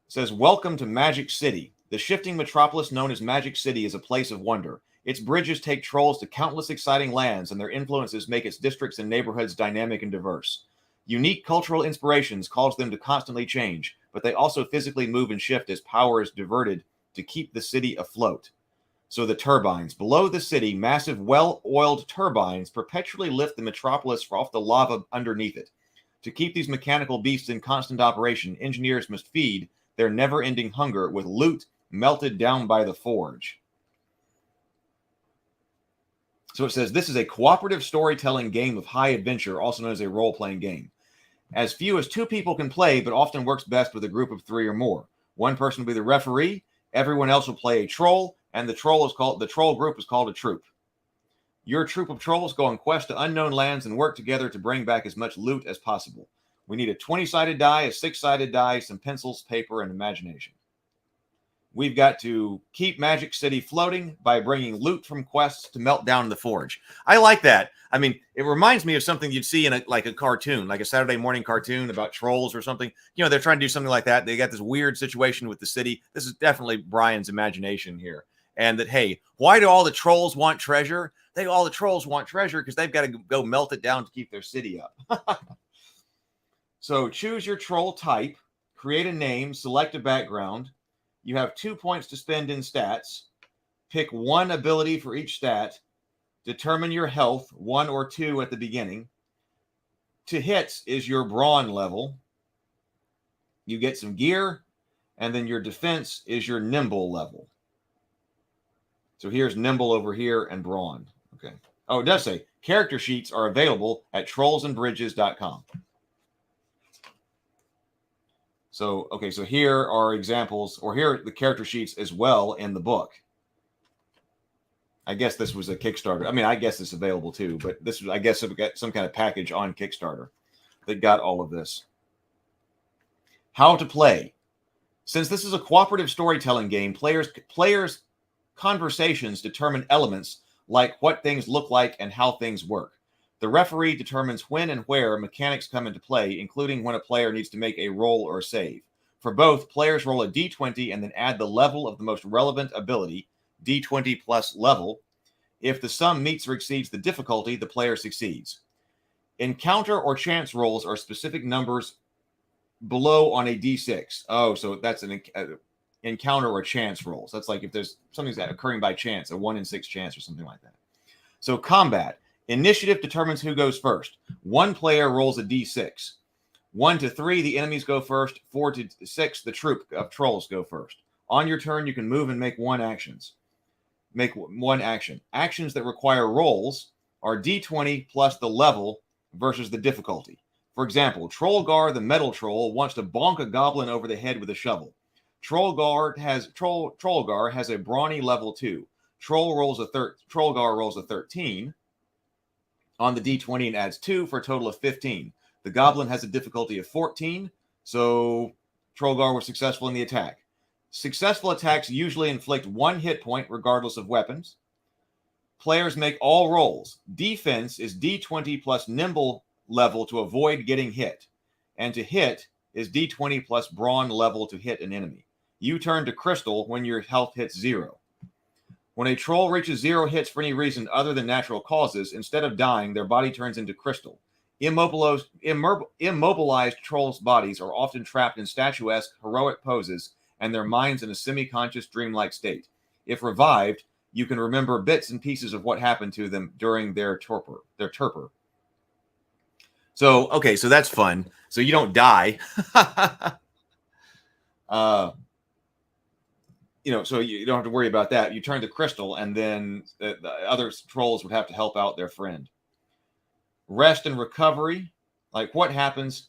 It says, welcome to Magic City. The shifting metropolis known as Magic City is a place of wonder. Its bridges take trolls to countless exciting lands, and their influences make its districts and neighborhoods dynamic and diverse. Unique cultural inspirations cause them to constantly change, but they also physically move and shift as power is diverted to keep the city afloat. So the turbines. Below the city, massive, well-oiled turbines perpetually lift the metropolis off the lava underneath it. To keep these mechanical beasts in constant operation, engineers must feed their never-ending hunger with loot melted down by the forge. So it says, this is a cooperative storytelling game of high adventure, also known as a role-playing game. As few as 2 people can play, but often works best with a group of 3 or more. One person will be the referee, everyone else will play a troll, and the troll group is called a troop. Your troop of trolls go on quest to unknown lands and work together to bring back as much loot as possible. We need a 20-sided die, a 6-sided die, some pencils, paper, and imagination. We've got to keep Magic City floating by bringing loot from quests to melt down the forge. I like that. I mean, it reminds me of something you'd see in a cartoon, like a Saturday morning cartoon about trolls or something. You know, they're trying to do something like that. They got this weird situation with the city. This is definitely Brian's imagination here. And that, hey, why do all the trolls want treasure? All the trolls want treasure because they've got to go melt it down to keep their city up. So choose your troll type, create a name, select a background. You have 2 points to spend in stats. Pick one ability for each stat. Determine your health, 1 or 2 at the beginning. To hits is your brawn level. You get some gear, and then your defense is your nimble level. So here's nimble over here and brawn. Okay. Oh, it does say character sheets are available at trollsandbridges.com. So, okay, so here are examples, or here are the character sheets as well in the book. I guess this was a Kickstarter. I mean, I guess it's available too, but this was, I guess, we got some kind of package on Kickstarter that got all of this. How to play. Since this is a cooperative storytelling game, players' conversations determine elements like what things look like and how things work. The referee determines when and where mechanics come into play, including when a player needs to make a roll or save. For both, players roll a d20 and then add the level of the most relevant ability, d20 plus level. If the sum meets or exceeds the difficulty, the player succeeds. Encounter or chance rolls are specific numbers below on a d6. Oh, so that's an encounter or chance rolls. That's like if there's something's occurring by chance, a 1 in 6 chance or something like that. So combat. Initiative determines who goes first. One player rolls a d6. 1 to 3, the enemies go first. 4 to 6, the troop of trolls go first. On your turn, you can move and make one action. Actions that require rolls are d20 plus the level versus the difficulty. For example, Trollgar the Metal Troll wants to bonk a goblin over the head with a shovel. Trollgar has a brawny level 2. Trollgar rolls a 13 on the d20 and adds 2 for a total of 15. The goblin has a difficulty of 14, so Trollgar was successful in the attack. Successful attacks usually inflict 1 hit point regardless of weapons. Players make all rolls. Defense is d20 plus nimble level to avoid getting hit. And to hit is d20 plus brawn level to hit an enemy. You turn to crystal when your health hits 0. When a troll reaches 0 hits for any reason other than natural causes, instead of dying, their body turns into crystal. Immobilized trolls' bodies are often trapped in statuesque, heroic poses, and their minds in a semi-conscious, dreamlike state. If revived, you can remember bits and pieces of what happened to them during their torpor. So, okay, so that's fun. So you don't die. So you don't have to worry about that. You turn to crystal, and then the other trolls would have to help out their friend. Rest and recovery. Like what happens?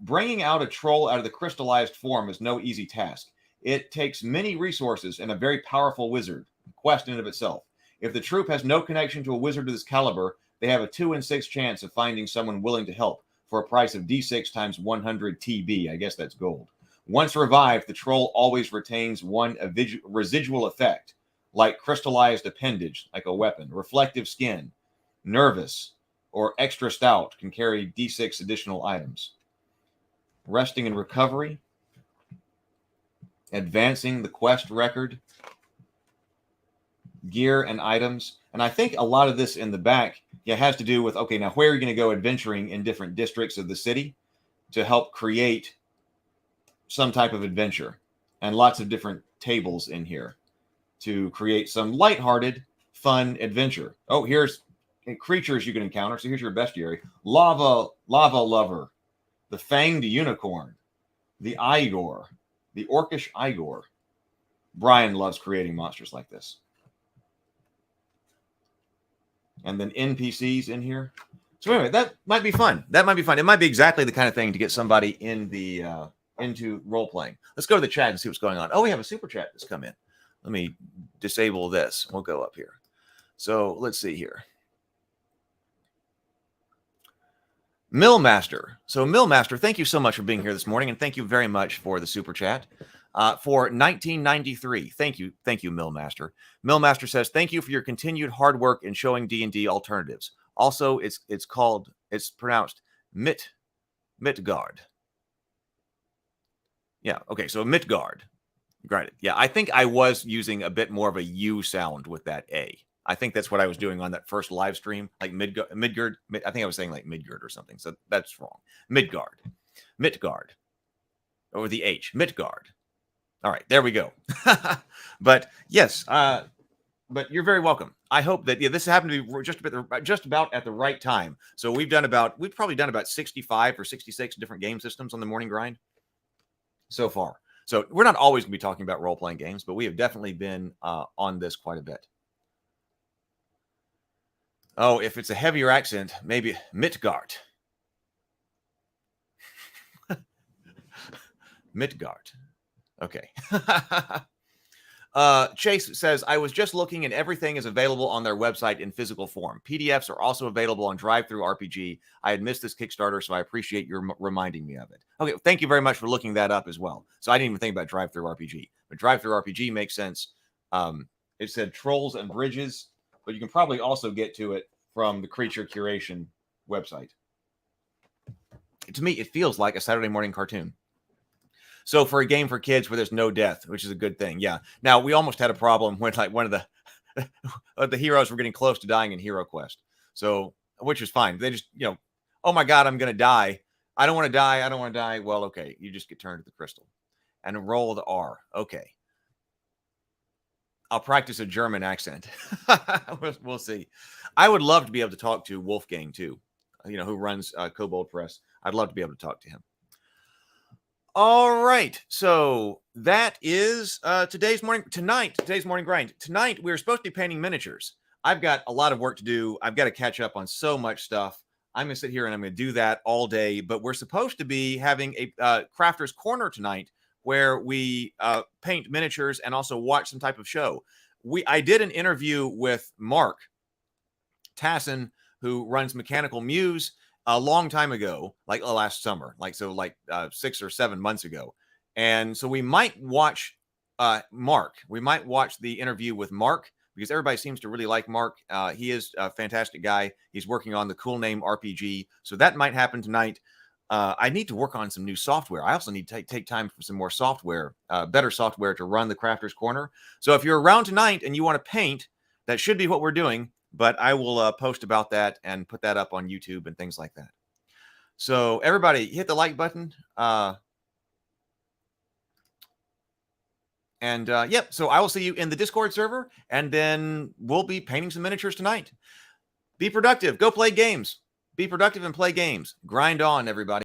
Bringing out a troll out of the crystallized form is no easy task. It takes many resources and a very powerful wizard. Quest in and of itself. If the troop has no connection to a wizard of this caliber, they have a 2 in 6 chance of finding someone willing to help for a price of d6 times 100 TB. I guess that's gold. Once revived, the troll always retains one residual effect, like crystallized appendage, like a weapon, reflective skin, nervous, or extra stout can carry d6 additional items. Resting and recovery, advancing the quest record, gear and items. And I think a lot of this in the back has to do with, okay, now where are you going to go adventuring in different districts of the city to help create some type of adventure, and lots of different tables in here to create some lighthearted, fun adventure. Oh, here's creatures you can encounter. So here's your bestiary. Lava lover, the fanged unicorn, the Igor, the orcish Igor. Brian loves creating monsters like this. And then NPCs in here. So anyway, that might be fun. It might be exactly the kind of thing to get somebody in the into role playing. Let's go to the chat and see what's going on. Oh, we have a super chat that's come in. Let me disable this. We'll go up here. So let's see here. Millmaster. So Millmaster, thank you so much for being here this morning, and thank you very much for the super chat. For 1993. Thank you, Millmaster. Millmaster says, thank you for your continued hard work in showing D&D alternatives. Also, it's pronounced Midgard. Yeah, okay, so Midgard. Got it. Yeah, I think I was using a bit more of a U sound with that A. I think that's what I was doing on that first live stream, like Midgard. I think I was saying like Midgard or something. So that's wrong. Midgard, over the H, Midgard. All right, there we go. But yes, but you're very welcome. I hope that this happened to be just about at the right time. So we've probably done about 65 or 66 different game systems on the morning grind so far. So we're not always going to be talking about role-playing games, but we have definitely been on this quite a bit. Oh, if it's a heavier accent, maybe Midgard. Midgard. Okay. Chase says, I was just looking and everything is available on their website in physical form. PDFs are also available on Drive-Thru RPG. I had missed this Kickstarter, so I appreciate your reminding me of it. Okay, thank you very much for looking that up as well. So I didn't even think about Drive-Thru RPG, but Drive-Thru RPG makes sense. It said Trolls and Bridges, but you can probably also get to it from the Creature Curation website. To me, it feels like a Saturday morning cartoon. So for a game for kids where there's no death, which is a good thing. Yeah. Now, we almost had a problem when like one of the heroes were getting close to dying in Hero Quest. So, which is fine. They just, oh my God, I'm going to die. I don't want to die. I don't want to die. Well, okay. You just get turned to the crystal and roll the R. Okay. I'll practice a German accent. We'll see. I would love to be able to talk to Wolfgang too, who runs Kobold Press. I'd love to be able to talk to him. All right, so that is today's morning grind. Tonight, we're supposed to be painting miniatures. I've got a lot of work to do. I've got to catch up on so much stuff. I'm going to sit here and I'm going to do that all day, but we're supposed to be having a Crafter's Corner tonight where we paint miniatures and also watch some type of show. I did an interview with Mark Tassin, who runs Mechanical Muse, a long time ago, like last summer, 6 or 7 months ago. And so we might watch Mark. We might watch the interview with Mark because everybody seems to really like Mark. He is a fantastic guy. He's working on the Cool Name RPG. So that might happen tonight. I need to work on some new software. I also need to take time for some more software, better software to run the Crafter's Corner. So if you're around tonight and you want to paint, that should be what we're doing. But I will post about that and put that up on YouTube and things like that. So everybody hit the like button. Yep. So I will see you in the Discord server, and then we'll be painting some miniatures tonight. Be productive. Go play games. Be productive and play games. Grind on, everybody.